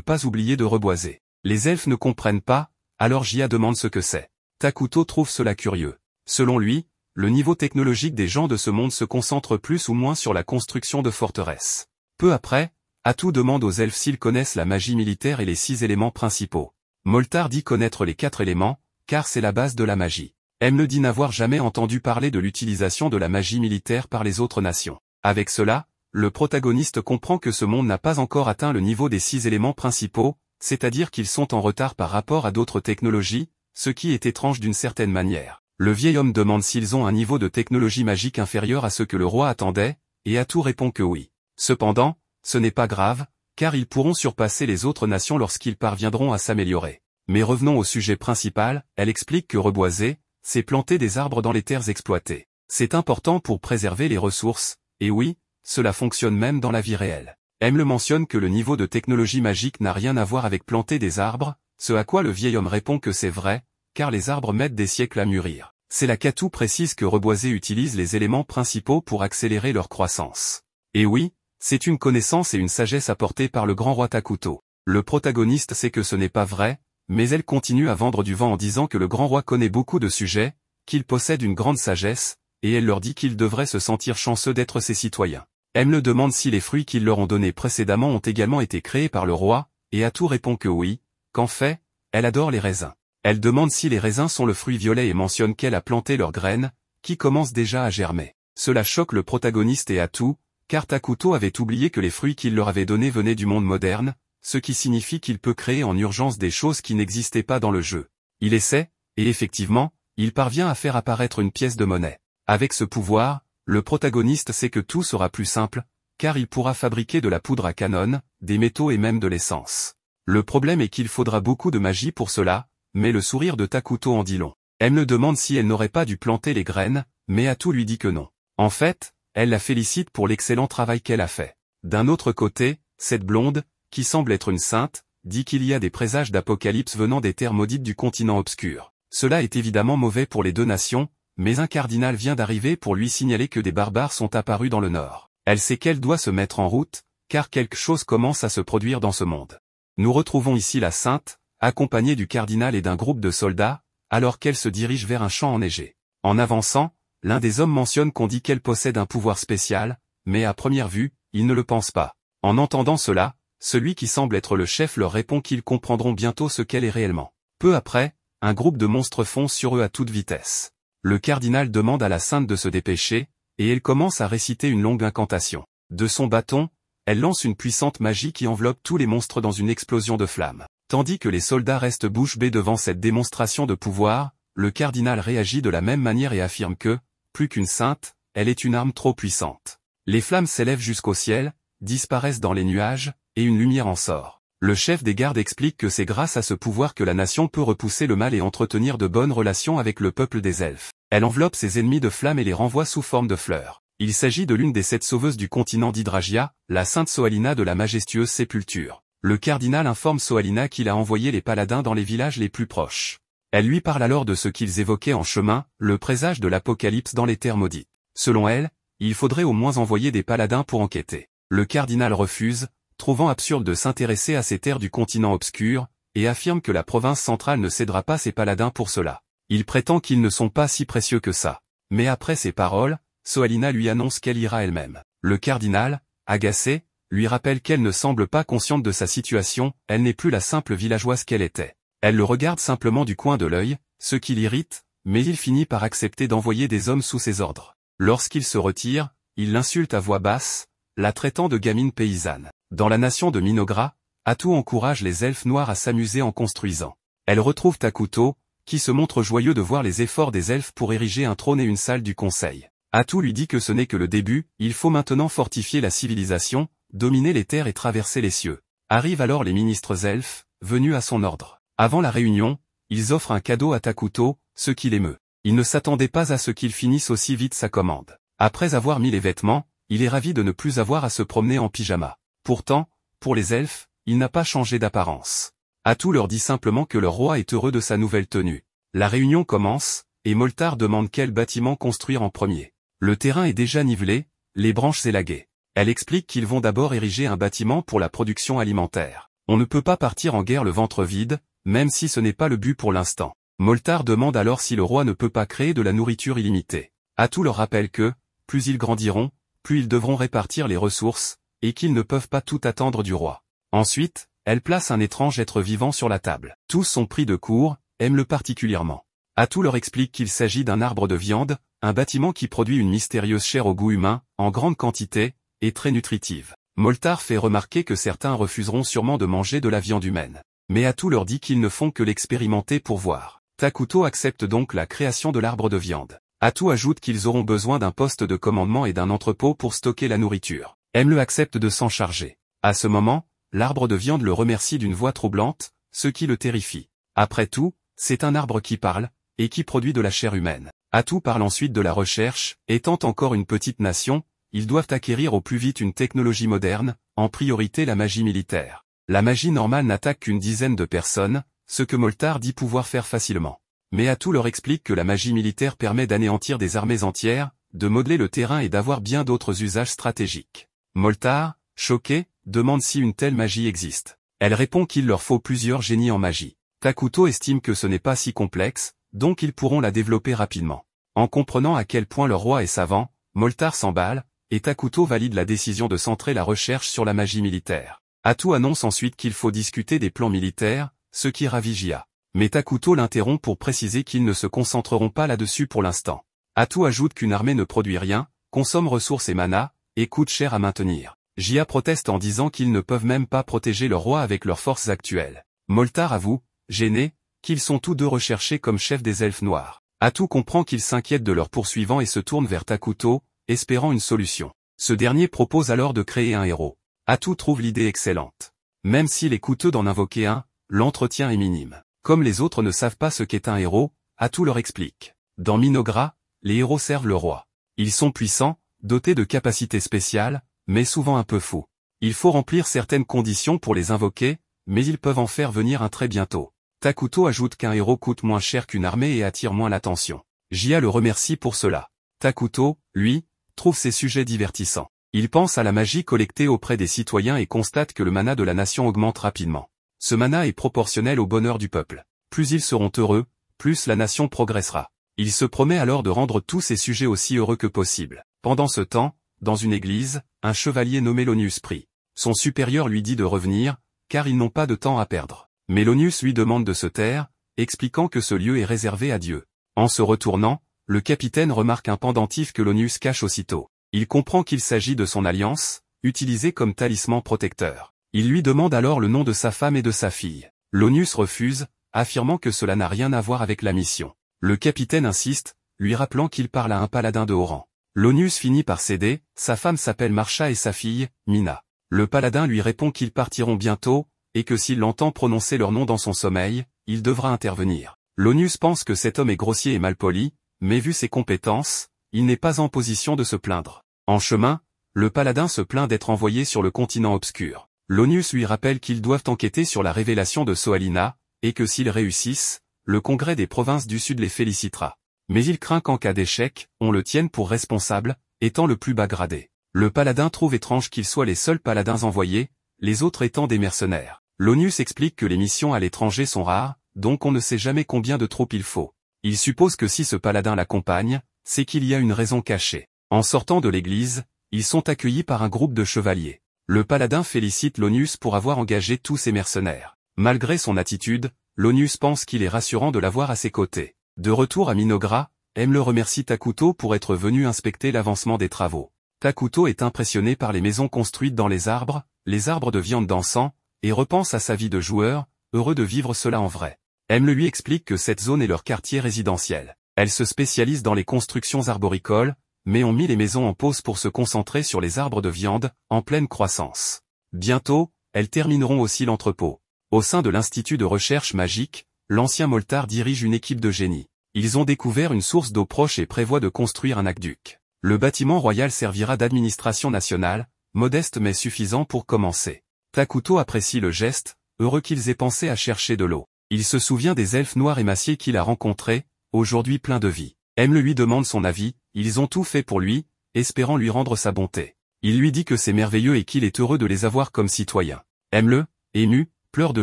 pas oublier de reboiser. Les elfes ne comprennent pas, alors Jia demande ce que c'est. Takuto trouve cela curieux. Selon lui, le niveau technologique des gens de ce monde se concentre plus ou moins sur la construction de forteresses. Peu après, Atu demande aux elfes s'ils connaissent la magie militaire et les 6 éléments principaux. Moltar dit connaître les 4 éléments, car c'est la base de la magie. Le dit n'avoir jamais entendu parler de l'utilisation de la magie militaire par les autres nations. Avec cela, le protagoniste comprend que ce monde n'a pas encore atteint le niveau des 6 éléments principaux, c'est-à-dire qu'ils sont en retard par rapport à d'autres technologies, ce qui est étrange d'une certaine manière. Le vieil homme demande s'ils ont un niveau de technologie magique inférieur à ce que le roi attendait, et Atu répond que oui. Cependant, ce n'est pas grave, car ils pourront surpasser les autres nations lorsqu'ils parviendront à s'améliorer. Mais revenons au sujet principal, elle explique que reboiser, c'est planter des arbres dans les terres exploitées. C'est important pour préserver les ressources, et oui, cela fonctionne même dans la vie réelle. Le mentionne que le niveau de technologie magique n'a rien à voir avec planter des arbres, ce à quoi le vieil homme répond que c'est vrai, car les arbres mettent des siècles à mûrir. C'est là qu'Atu précise que reboiser utilise les éléments principaux pour accélérer leur croissance. Et oui, c'est une connaissance et une sagesse apportée par le grand roi Takuto. Le protagoniste sait que ce n'est pas vrai, mais elle continue à vendre du vent en disant que le grand roi connaît beaucoup de sujets, qu'il possède une grande sagesse, et elle leur dit qu'ils devraient se sentir chanceux d'être ses citoyens. Le demande si les fruits qu'ils leur ont donnés précédemment ont également été créés par le roi, et Atu répond que oui, qu'en fait, elle adore les raisins. Elle demande si les raisins sont le fruit violet et mentionne qu'elle a planté leurs graines, qui commencent déjà à germer. Cela choque le protagoniste et Atu, car Takuto avait oublié que les fruits qu'il leur avait donnés venaient du monde moderne, ce qui signifie qu'il peut créer en urgence des choses qui n'existaient pas dans le jeu. Il essaie, et effectivement, il parvient à faire apparaître une pièce de monnaie. Avec ce pouvoir, le protagoniste sait que tout sera plus simple, car il pourra fabriquer de la poudre à canon, des métaux et même de l'essence. Le problème est qu'il faudra beaucoup de magie pour cela, mais le sourire de Takuto en dit long. Elle me demande si elle n'aurait pas dû planter les graines, mais Atu lui dit que non. En fait, elle la félicite pour l'excellent travail qu'elle a fait. D'un autre côté, cette blonde, qui semble être une sainte, dit qu'il y a des présages d'apocalypse venant des terres maudites du continent obscur. Cela est évidemment mauvais pour les deux nations, mais un cardinal vient d'arriver pour lui signaler que des barbares sont apparus dans le nord. Elle sait qu'elle doit se mettre en route, car quelque chose commence à se produire dans ce monde. Nous retrouvons ici la sainte, accompagnée du cardinal et d'un groupe de soldats, alors qu'elle se dirige vers un champ enneigé. En avançant, l'un des hommes mentionne qu'on dit qu'elle possède un pouvoir spécial, mais à première vue, il ne le pense pas. En entendant cela, celui qui semble être le chef leur répond qu'ils comprendront bientôt ce qu'elle est réellement. Peu après, un groupe de monstres fonce sur eux à toute vitesse. Le cardinal demande à la sainte de se dépêcher, et elle commence à réciter une longue incantation. De son bâton, elle lance une puissante magie qui enveloppe tous les monstres dans une explosion de flammes. Tandis que les soldats restent bouche bée devant cette démonstration de pouvoir, le cardinal réagit de la même manière et affirme que, plus qu'une sainte, elle est une arme trop puissante. Les flammes s'élèvent jusqu'au ciel, disparaissent dans les nuages, et une lumière en sort. Le chef des gardes explique que c'est grâce à ce pouvoir que la nation peut repousser le mal et entretenir de bonnes relations avec le peuple des elfes. Elle enveloppe ses ennemis de flammes et les renvoie sous forme de fleurs. Il s'agit de l'une des 7 sauveuses du continent d'Hydragia, la sainte Soalina de la majestueuse sépulture. Le cardinal informe Soalina qu'il a envoyé les paladins dans les villages les plus proches. Elle lui parle alors de ce qu'ils évoquaient en chemin, le présage de l'apocalypse dans les terres maudites. Selon elle, il faudrait au moins envoyer des paladins pour enquêter. Le cardinal refuse, trouvant absurde de s'intéresser à ces terres du continent obscur, et affirme que la province centrale ne cédera pas ses paladins pour cela. Il prétend qu'ils ne sont pas si précieux que ça. Mais après ces paroles, Soalina lui annonce qu'elle ira elle-même. Le cardinal, agacé, lui rappelle qu'elle ne semble pas consciente de sa situation, elle n'est plus la simple villageoise qu'elle était. Elle le regarde simplement du coin de l'œil, ce qui l'irrite, mais il finit par accepter d'envoyer des hommes sous ses ordres. Lorsqu'il se retire, il l'insulte à voix basse, la traitant de gamine paysanne. Dans la nation de Minogra, Atu encourage les elfes noirs à s'amuser en construisant. Elle retrouve Takuto, qui se montre joyeux de voir les efforts des elfes pour ériger un trône et une salle du conseil. Atu lui dit que ce n'est que le début, il faut maintenant fortifier la civilisation, dominer les terres et traverser les cieux. Arrivent alors les ministres elfes, venus à son ordre. Avant la réunion, ils offrent un cadeau à Takuto, ce qui l'émeut. Il ne s'attendait pas à ce qu'il finisse aussi vite sa commande. Après avoir mis les vêtements, il est ravi de ne plus avoir à se promener en pyjama. Pourtant, pour les elfes, il n'a pas changé d'apparence. Atu leur dit simplement que leur roi est heureux de sa nouvelle tenue. La réunion commence, et Moltar demande quel bâtiment construire en premier. Le terrain est déjà nivelé, les branches élaguées. Elle explique qu'ils vont d'abord ériger un bâtiment pour la production alimentaire. On ne peut pas partir en guerre le ventre vide, même si ce n'est pas le but pour l'instant. Moltar demande alors si le roi ne peut pas créer de la nourriture illimitée. Atout leur rappelle que, plus ils grandiront, plus ils devront répartir les ressources, et qu'ils ne peuvent pas tout attendre du roi. Ensuite, elle place un étrange être vivant sur la table. Tous sont pris de court, aiment-le particulièrement. Atout leur explique qu'il s'agit d'un arbre de viande, un bâtiment qui produit une mystérieuse chair au goût humain, en grande quantité, et très nutritive. Moltar fait remarquer que certains refuseront sûrement de manger de la viande humaine. Mais Atout leur dit qu'ils ne font que l'expérimenter pour voir. Takuto accepte donc la création de l'arbre de viande. Atout ajoute qu'ils auront besoin d'un poste de commandement et d'un entrepôt pour stocker la nourriture. Le accepte de s'en charger. À ce moment, l'arbre de viande le remercie d'une voix troublante, ce qui le terrifie. Après tout, c'est un arbre qui parle, et qui produit de la chair humaine. Atout parle ensuite de la recherche, étant encore une petite nation, ils doivent acquérir au plus vite une technologie moderne, en priorité la magie militaire. La magie normale n'attaque qu'une dizaine de personnes, ce que Moltar dit pouvoir faire facilement. Mais Atout leur explique que la magie militaire permet d'anéantir des armées entières, de modeler le terrain et d'avoir bien d'autres usages stratégiques. Moltar, choqué, demande si une telle magie existe. Elle répond qu'il leur faut plusieurs génies en magie. Takuto estime que ce n'est pas si complexe, donc ils pourront la développer rapidement. En comprenant à quel point leur roi est savant, Moltar s'emballe, et Takuto valide la décision de centrer la recherche sur la magie militaire. Atout annonce ensuite qu'il faut discuter des plans militaires, ce qui ravit Jia. Mais Takuto l'interrompt pour préciser qu'ils ne se concentreront pas là-dessus pour l'instant. Atout ajoute qu'une armée ne produit rien, consomme ressources et mana, et coûte cher à maintenir. Jia proteste en disant qu'ils ne peuvent même pas protéger leur roi avec leurs forces actuelles. Moltar avoue, gêné, qu'ils sont tous deux recherchés comme chefs des elfes noirs. Atout comprend qu'ils s'inquiètent de leurs poursuivants et se tourne vers Takuto, espérant une solution. Ce dernier propose alors de créer un héros. Atout trouve l'idée excellente. Même s'il est coûteux d'en invoquer un, l'entretien est minime. Comme les autres ne savent pas ce qu'est un héros, Atout leur explique. Dans Minogra, les héros servent le roi. Ils sont puissants, dotés de capacités spéciales, mais souvent un peu fous. Il faut remplir certaines conditions pour les invoquer, mais ils peuvent en faire venir un très bientôt. Takuto ajoute qu'un héros coûte moins cher qu'une armée et attire moins l'attention. Jia le remercie pour cela. Takuto, lui, trouve ces sujets divertissants. Il pense à la magie collectée auprès des citoyens et constate que le mana de la nation augmente rapidement. Ce mana est proportionnel au bonheur du peuple. Plus ils seront heureux, plus la nation progressera. Il se promet alors de rendre tous ces sujets aussi heureux que possible. Pendant ce temps, dans une église, un chevalier nommé Lonius prie. Son supérieur lui dit de revenir, car ils n'ont pas de temps à perdre. Mais Lonius lui demande de se taire, expliquant que ce lieu est réservé à Dieu. En se retournant, le capitaine remarque un pendentif que Lonius cache aussitôt. Il comprend qu'il s'agit de son alliance, utilisée comme talisman protecteur. Il lui demande alors le nom de sa femme et de sa fille. Lonius refuse, affirmant que cela n'a rien à voir avec la mission. Le capitaine insiste, lui rappelant qu'il parle à un paladin de haut rang. Lonius finit par céder, sa femme s'appelle Marcha et sa fille, Mina. Le paladin lui répond qu'ils partiront bientôt, et que s'il l'entend prononcer leur nom dans son sommeil, il devra intervenir. Lonius pense que cet homme est grossier et malpoli, mais vu ses compétences, il n'est pas en position de se plaindre. En chemin, le paladin se plaint d'être envoyé sur le continent obscur. Lonius lui rappelle qu'ils doivent enquêter sur la révélation de Soalina, et que s'ils réussissent, le congrès des provinces du Sud les félicitera. Mais il craint qu'en cas d'échec, on le tienne pour responsable, étant le plus bas gradé. Le paladin trouve étrange qu'ils soient les seuls paladins envoyés, les autres étant des mercenaires. Lonius explique que les missions à l'étranger sont rares, donc on ne sait jamais combien de troupes il faut. Il suppose que si ce paladin l'accompagne, c'est qu'il y a une raison cachée. En sortant de l'église, ils sont accueillis par un groupe de chevaliers. Le paladin félicite Lonius pour avoir engagé tous ses mercenaires. Malgré son attitude, Lonius pense qu'il est rassurant de l'avoir à ses côtés. De retour à Minogra, le remercie Takuto pour être venu inspecter l'avancement des travaux. Takuto est impressionné par les maisons construites dans les arbres de viande dansant, et repense à sa vie de joueur, heureux de vivre cela en vrai. Le lui explique que cette zone est leur quartier résidentiel. Elle se spécialise dans les constructions arboricoles, mais ont mis les maisons en pause pour se concentrer sur les arbres de viande, en pleine croissance. Bientôt, elles termineront aussi l'entrepôt. Au sein de l'Institut de recherche magique, l'ancien Moltar dirige une équipe de génies. Ils ont découvert une source d'eau proche et prévoient de construire un aqueduc. Le bâtiment royal servira d'administration nationale, modeste mais suffisant pour commencer. Takuto apprécie le geste, heureux qu'ils aient pensé à chercher de l'eau. Il se souvient des elfes noirs émaciés qu'il a rencontrés, aujourd'hui plein de vie. Aime-le lui demande son avis, ils ont tout fait pour lui, espérant lui rendre sa bonté. Il lui dit que c'est merveilleux et qu'il est heureux de les avoir comme citoyens. Aime-le, ému, pleure de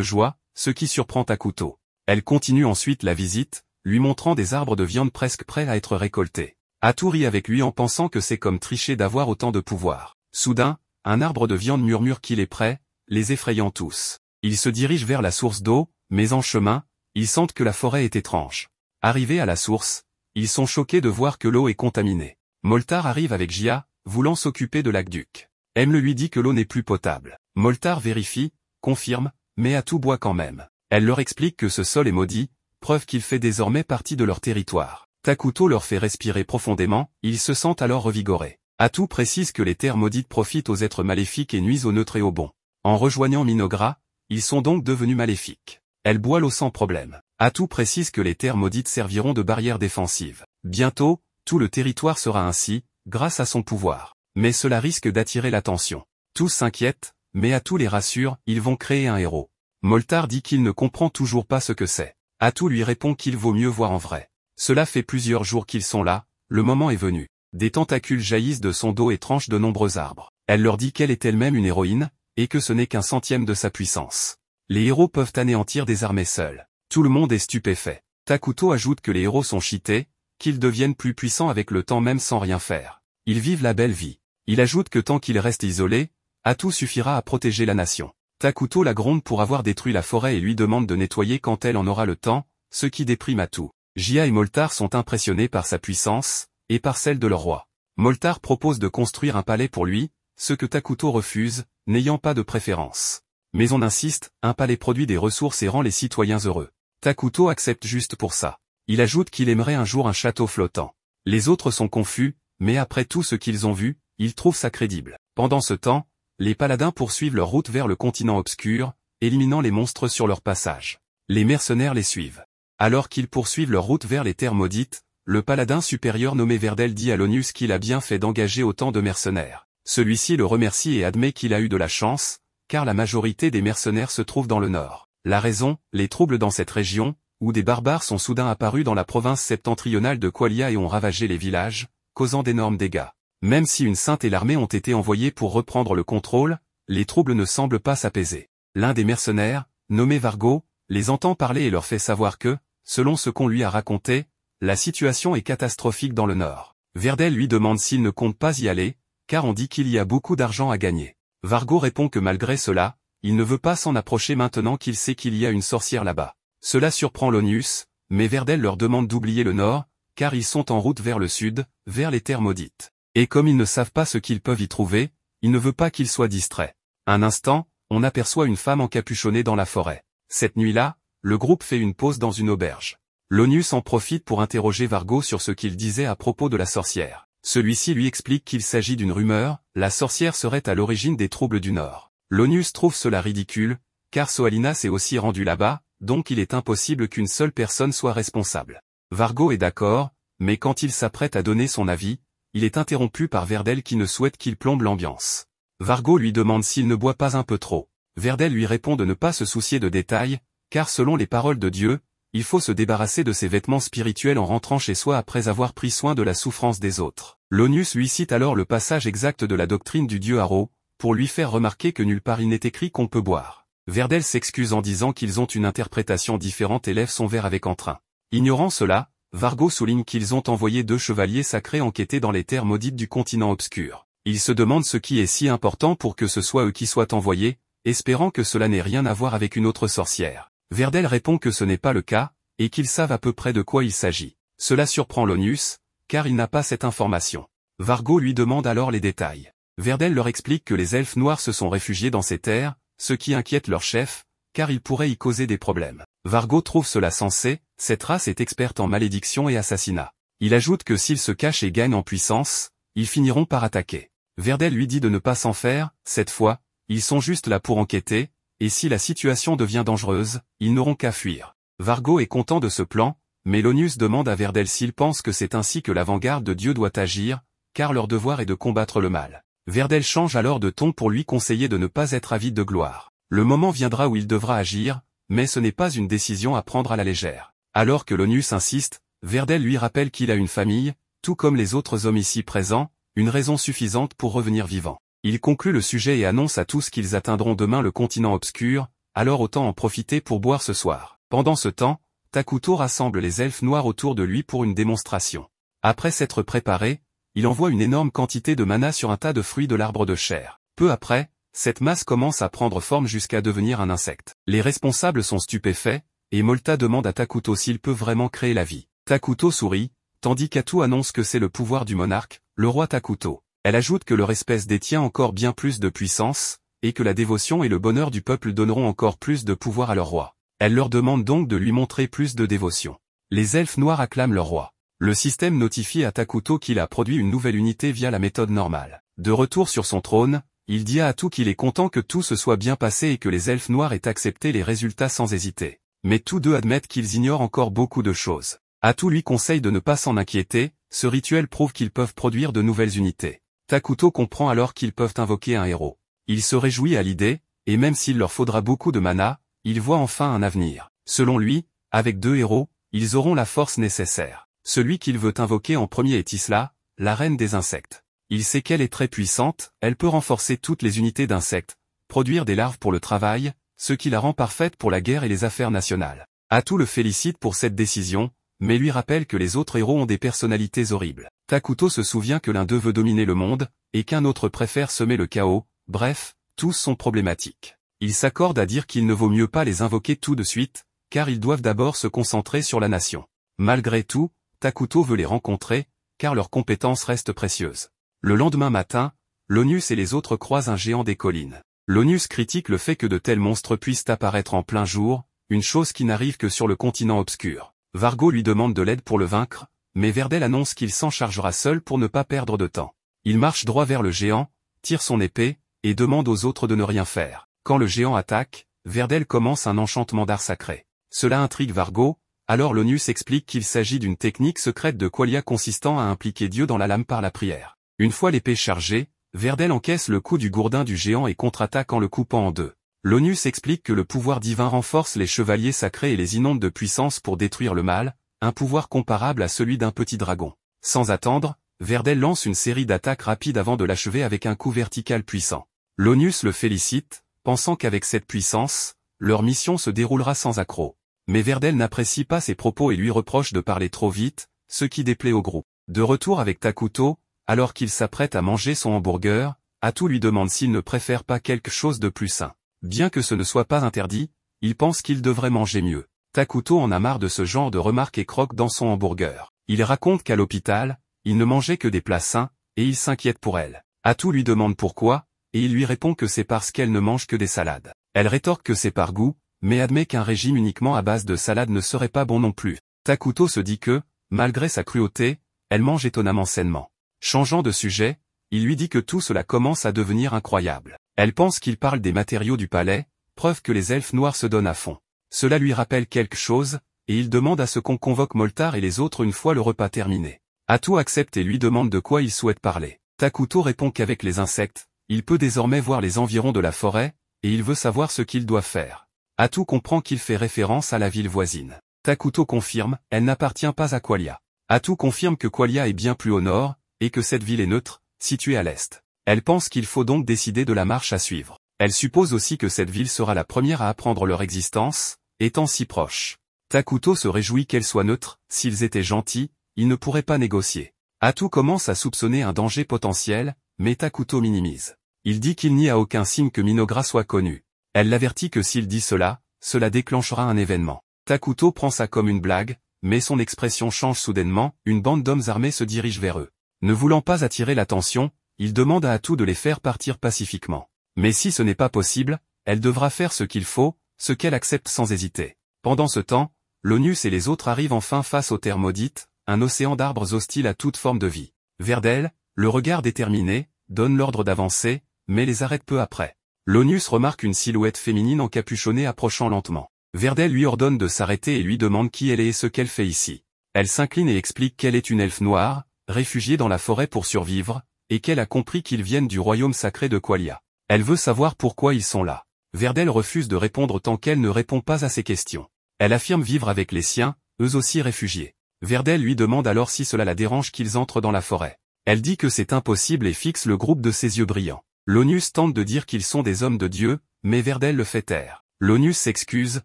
joie, ce qui surprend Takuto. Elle continue ensuite la visite, lui montrant des arbres de viande presque prêts à être récoltés. Atu rit avec lui en pensant que c'est comme tricher d'avoir autant de pouvoir. Soudain, un arbre de viande murmure qu'il est prêt, les effrayant tous. Ils se dirigent vers la source d'eau, mais en chemin, ils sentent que la forêt est étrange. Arrivés à la source, ils sont choqués de voir que l'eau est contaminée. Moltar arrive avec Jia, voulant s'occuper de l'aqueduc. Aime lui dit que l'eau n'est plus potable. Moltar vérifie, confirme, mais Atu boit quand même. Elle leur explique que ce sol est maudit, preuve qu'il fait désormais partie de leur territoire. Takuto leur fait respirer profondément, ils se sentent alors revigorés. Atu précise que les terres maudites profitent aux êtres maléfiques et nuisent aux neutres et aux bons. En rejoignant Minogra, ils sont donc devenus maléfiques. Elle boit l'eau sans problème. Atu précise que les terres maudites serviront de barrière défensive. Bientôt, tout le territoire sera ainsi, grâce à son pouvoir. Mais cela risque d'attirer l'attention. Tous s'inquiètent, mais Atu les rassure, ils vont créer un héros. Moltar dit qu'il ne comprend toujours pas ce que c'est. Atu lui répond qu'il vaut mieux voir en vrai. Cela fait plusieurs jours qu'ils sont là, le moment est venu. Des tentacules jaillissent de son dos et tranchent de nombreux arbres. Elle leur dit qu'elle est elle-même une héroïne, et que ce n'est qu'un centième de sa puissance. Les héros peuvent anéantir des armées seuls. Tout le monde est stupéfait. Takuto ajoute que les héros sont cheatés, qu'ils deviennent plus puissants avec le temps même sans rien faire. Ils vivent la belle vie. Il ajoute que tant qu'ils restent isolés, Atu suffira à protéger la nation. Takuto la gronde pour avoir détruit la forêt et lui demande de nettoyer quand elle en aura le temps, ce qui déprime Atu. Jia et Moltar sont impressionnés par sa puissance, et par celle de leur roi. Moltar propose de construire un palais pour lui, ce que Takuto refuse, n'ayant pas de préférence. Mais on insiste, un palais produit des ressources et rend les citoyens heureux. Takuto accepte juste pour ça. Il ajoute qu'il aimerait un jour un château flottant. Les autres sont confus, mais après tout ce qu'ils ont vu, ils trouvent ça crédible. Pendant ce temps, les paladins poursuivent leur route vers le continent obscur, éliminant les monstres sur leur passage. Les mercenaires les suivent. Alors qu'ils poursuivent leur route vers les terres maudites, le paladin supérieur nommé Verdel dit à Lonius qu'il a bien fait d'engager autant de mercenaires. Celui-ci le remercie et admet qu'il a eu de la chance, car la majorité des mercenaires se trouvent dans le nord. La raison, les troubles dans cette région, où des barbares sont soudain apparus dans la province septentrionale de Qualia et ont ravagé les villages, causant d'énormes dégâts. Même si une sainte et l'armée ont été envoyés pour reprendre le contrôle, les troubles ne semblent pas s'apaiser. L'un des mercenaires, nommé Vargo, les entend parler et leur fait savoir que, selon ce qu'on lui a raconté, la situation est catastrophique dans le nord. Verdel lui demande s'il ne compte pas y aller, car on dit qu'il y a beaucoup d'argent à gagner. Vargo répond que malgré cela, il ne veut pas s'en approcher maintenant qu'il sait qu'il y a une sorcière là-bas. Cela surprend Lonius, mais Verdel leur demande d'oublier le nord, car ils sont en route vers le sud, vers les terres maudites. Et comme ils ne savent pas ce qu'ils peuvent y trouver, il ne veut pas qu'ils soient distraits. Un instant, on aperçoit une femme encapuchonnée dans la forêt. Cette nuit-là, le groupe fait une pause dans une auberge. Lonius en profite pour interroger Vargo sur ce qu'il disait à propos de la sorcière. Celui-ci lui explique qu'il s'agit d'une rumeur, la sorcière serait à l'origine des troubles du Nord. Lonius trouve cela ridicule, car Soalina s'est aussi rendu là-bas, donc il est impossible qu'une seule personne soit responsable. Vargo est d'accord, mais quand il s'apprête à donner son avis, il est interrompu par Verdel qui ne souhaite qu'il plombe l'ambiance. Vargo lui demande s'il ne boit pas un peu trop. Verdel lui répond de ne pas se soucier de détails, car selon les paroles de Dieu, il faut se débarrasser de ses vêtements spirituels en rentrant chez soi après avoir pris soin de la souffrance des autres. Lonius lui cite alors le passage exact de la doctrine du dieu Haro, pour lui faire remarquer que nulle part il n'est écrit qu'on peut boire. Verdel s'excuse en disant qu'ils ont une interprétation différente et lève son verre avec entrain. Ignorant cela, Vargo souligne qu'ils ont envoyé 2 chevaliers sacrés enquêter dans les terres maudites du continent obscur. Il se demande ce qui est si important pour que ce soit eux qui soient envoyés, espérant que cela n'ait rien à voir avec une autre sorcière. Verdel répond que ce n'est pas le cas, et qu'ils savent à peu près de quoi il s'agit. Cela surprend Lonius, car il n'a pas cette information. Vargo lui demande alors les détails. Verdel leur explique que les elfes noirs se sont réfugiés dans ces terres, ce qui inquiète leur chef, car il pourrait y causer des problèmes. Vargo trouve cela sensé, cette race est experte en malédiction et assassinat. Il ajoute que s'ils se cachent et gagnent en puissance, ils finiront par attaquer. Verdel lui dit de ne pas s'en faire, cette fois, ils sont juste là pour enquêter, et si la situation devient dangereuse, ils n'auront qu'à fuir. Vargo est content de ce plan, mais Lonius demande à Verdel s'il pense que c'est ainsi que l'avant-garde de Dieu doit agir, car leur devoir est de combattre le mal. Verdel change alors de ton pour lui conseiller de ne pas être avide de gloire. Le moment viendra où il devra agir, mais ce n'est pas une décision à prendre à la légère. Alors que Lonius insiste, Verdel lui rappelle qu'il a une famille, tout comme les autres hommes ici présents, une raison suffisante pour revenir vivant. Il conclut le sujet et annonce à tous qu'ils atteindront demain le continent obscur, alors autant en profiter pour boire ce soir. Pendant ce temps, Takuto rassemble les elfes noirs autour de lui pour une démonstration. Après s'être préparé, il envoie une énorme quantité de mana sur un tas de fruits de l'arbre de chair. Peu après, cette masse commence à prendre forme jusqu'à devenir un insecte. Les responsables sont stupéfaits, et Molta demande à Takuto s'il peut vraiment créer la vie. Takuto sourit, tandis qu'Atu annonce que c'est le pouvoir du monarque, le roi Takuto. Elle ajoute que leur espèce détient encore bien plus de puissance, et que la dévotion et le bonheur du peuple donneront encore plus de pouvoir à leur roi. Elle leur demande donc de lui montrer plus de dévotion. Les elfes noirs acclament leur roi. Le système notifie à Takuto qu'il a produit une nouvelle unité via la méthode normale. De retour sur son trône, il dit à Atu qu'il est content que tout se soit bien passé et que les elfes noirs aient accepté les résultats sans hésiter. Mais tous deux admettent qu'ils ignorent encore beaucoup de choses. Atu lui conseille de ne pas s'en inquiéter, ce rituel prouve qu'ils peuvent produire de nouvelles unités. Takuto comprend alors qu'ils peuvent invoquer un héros. Il se réjouit à l'idée, et même s'il leur faudra beaucoup de mana, il voit enfin un avenir. Selon lui, avec 2 héros, ils auront la force nécessaire. Celui qu'il veut invoquer en premier est Isla, la reine des insectes. Il sait qu'elle est très puissante, elle peut renforcer toutes les unités d'insectes, produire des larves pour le travail, ce qui la rend parfaite pour la guerre et les affaires nationales. Atu le félicite pour cette décision, mais lui rappelle que les autres héros ont des personnalités horribles. Takuto se souvient que l'un d'eux veut dominer le monde, et qu'un autre préfère semer le chaos, bref, tous sont problématiques. Ils s'accordent à dire qu'il ne vaut mieux pas les invoquer tout de suite, car ils doivent d'abord se concentrer sur la nation. Malgré tout, Takuto veut les rencontrer, car leurs compétences restent précieuses. Le lendemain matin, Lonius et les autres croisent un géant des collines. Lonius critique le fait que de tels monstres puissent apparaître en plein jour, une chose qui n'arrive que sur le continent obscur. Vargo lui demande de l'aide pour le vaincre, mais Verdel annonce qu'il s'en chargera seul pour ne pas perdre de temps. Il marche droit vers le géant, tire son épée, et demande aux autres de ne rien faire. Quand le géant attaque, Verdel commence un enchantement d'art sacré. Cela intrigue Vargo, alors Lonius explique qu'il s'agit d'une technique secrète de Qualia consistant à impliquer Dieu dans la lame par la prière. Une fois l'épée chargée, Verdel encaisse le coup du gourdin du géant et contre-attaque en le coupant en deux. Lonius explique que le pouvoir divin renforce les chevaliers sacrés et les inonde de puissance pour détruire le mal, un pouvoir comparable à celui d'un petit dragon. Sans attendre, Verdel lance une série d'attaques rapides avant de l'achever avec un coup vertical puissant. Lonius le félicite, pensant qu'avec cette puissance, leur mission se déroulera sans accroc. Mais Verdel n'apprécie pas ses propos et lui reproche de parler trop vite, ce qui déplaît au groupe. De retour avec Takuto, alors qu'il s'apprête à manger son hamburger, Atu lui demande s'il ne préfère pas quelque chose de plus sain. Bien que ce ne soit pas interdit, il pense qu'il devrait manger mieux. Takuto en a marre de ce genre de remarques et croque dans son hamburger. Il raconte qu'à l'hôpital, il ne mangeait que des plats sains, et il s'inquiète pour elle. Atu lui demande pourquoi, et il lui répond que c'est parce qu'elle ne mange que des salades. Elle rétorque que c'est par goût, mais admet qu'un régime uniquement à base de salade ne serait pas bon non plus. Takuto se dit que, malgré sa cruauté, elle mange étonnamment sainement. Changeant de sujet, il lui dit que tout cela commence à devenir incroyable. Elle pense qu'il parle des matériaux du palais, preuve que les elfes noirs se donnent à fond. Cela lui rappelle quelque chose, et il demande à ce qu'on convoque Moltar et les autres une fois le repas terminé. Atu accepte et lui demande de quoi il souhaite parler. Takuto répond qu'avec les insectes, il peut désormais voir les environs de la forêt, et il veut savoir ce qu'il doit faire. Atu comprend qu'il fait référence à la ville voisine. Takuto confirme, elle n'appartient pas à Qualia. Atu confirme que Qualia est bien plus au nord, et que cette ville est neutre, située à l'est. Elle pense qu'il faut donc décider de la marche à suivre. Elle suppose aussi que cette ville sera la première à apprendre leur existence, étant si proche. Takuto se réjouit qu'elle soit neutre, s'ils étaient gentils, ils ne pourraient pas négocier. Atu commence à soupçonner un danger potentiel, mais Takuto minimise. Il dit qu'il n'y a aucun signe que Minogra soit connu. Elle l'avertit que s'il dit cela, cela déclenchera un événement. Takuto prend ça comme une blague, mais son expression change soudainement, une bande d'hommes armés se dirige vers eux. Ne voulant pas attirer l'attention, il demande à Atu de les faire partir pacifiquement. Mais si ce n'est pas possible, elle devra faire ce qu'il faut, ce qu'elle accepte sans hésiter. Pendant ce temps, Lonius et les autres arrivent enfin face aux terres maudites, un océan d'arbres hostiles à toute forme de vie. Verdel, le regard déterminé, donne l'ordre d'avancer, mais les arrête peu après. Lonius remarque une silhouette féminine encapuchonnée approchant lentement. Verdel lui ordonne de s'arrêter et lui demande qui elle est et ce qu'elle fait ici. Elle s'incline et explique qu'elle est une elfe noire, réfugiée dans la forêt pour survivre, et qu'elle a compris qu'ils viennent du royaume sacré de Qualia. Elle veut savoir pourquoi ils sont là. Verdel refuse de répondre tant qu'elle ne répond pas à ses questions. Elle affirme vivre avec les siens, eux aussi réfugiés. Verdel lui demande alors si cela la dérange qu'ils entrent dans la forêt. Elle dit que c'est impossible et fixe le groupe de ses yeux brillants. L'Onius tente de dire qu'ils sont des hommes de Dieu, mais Verdel le fait taire. L'Onius s'excuse,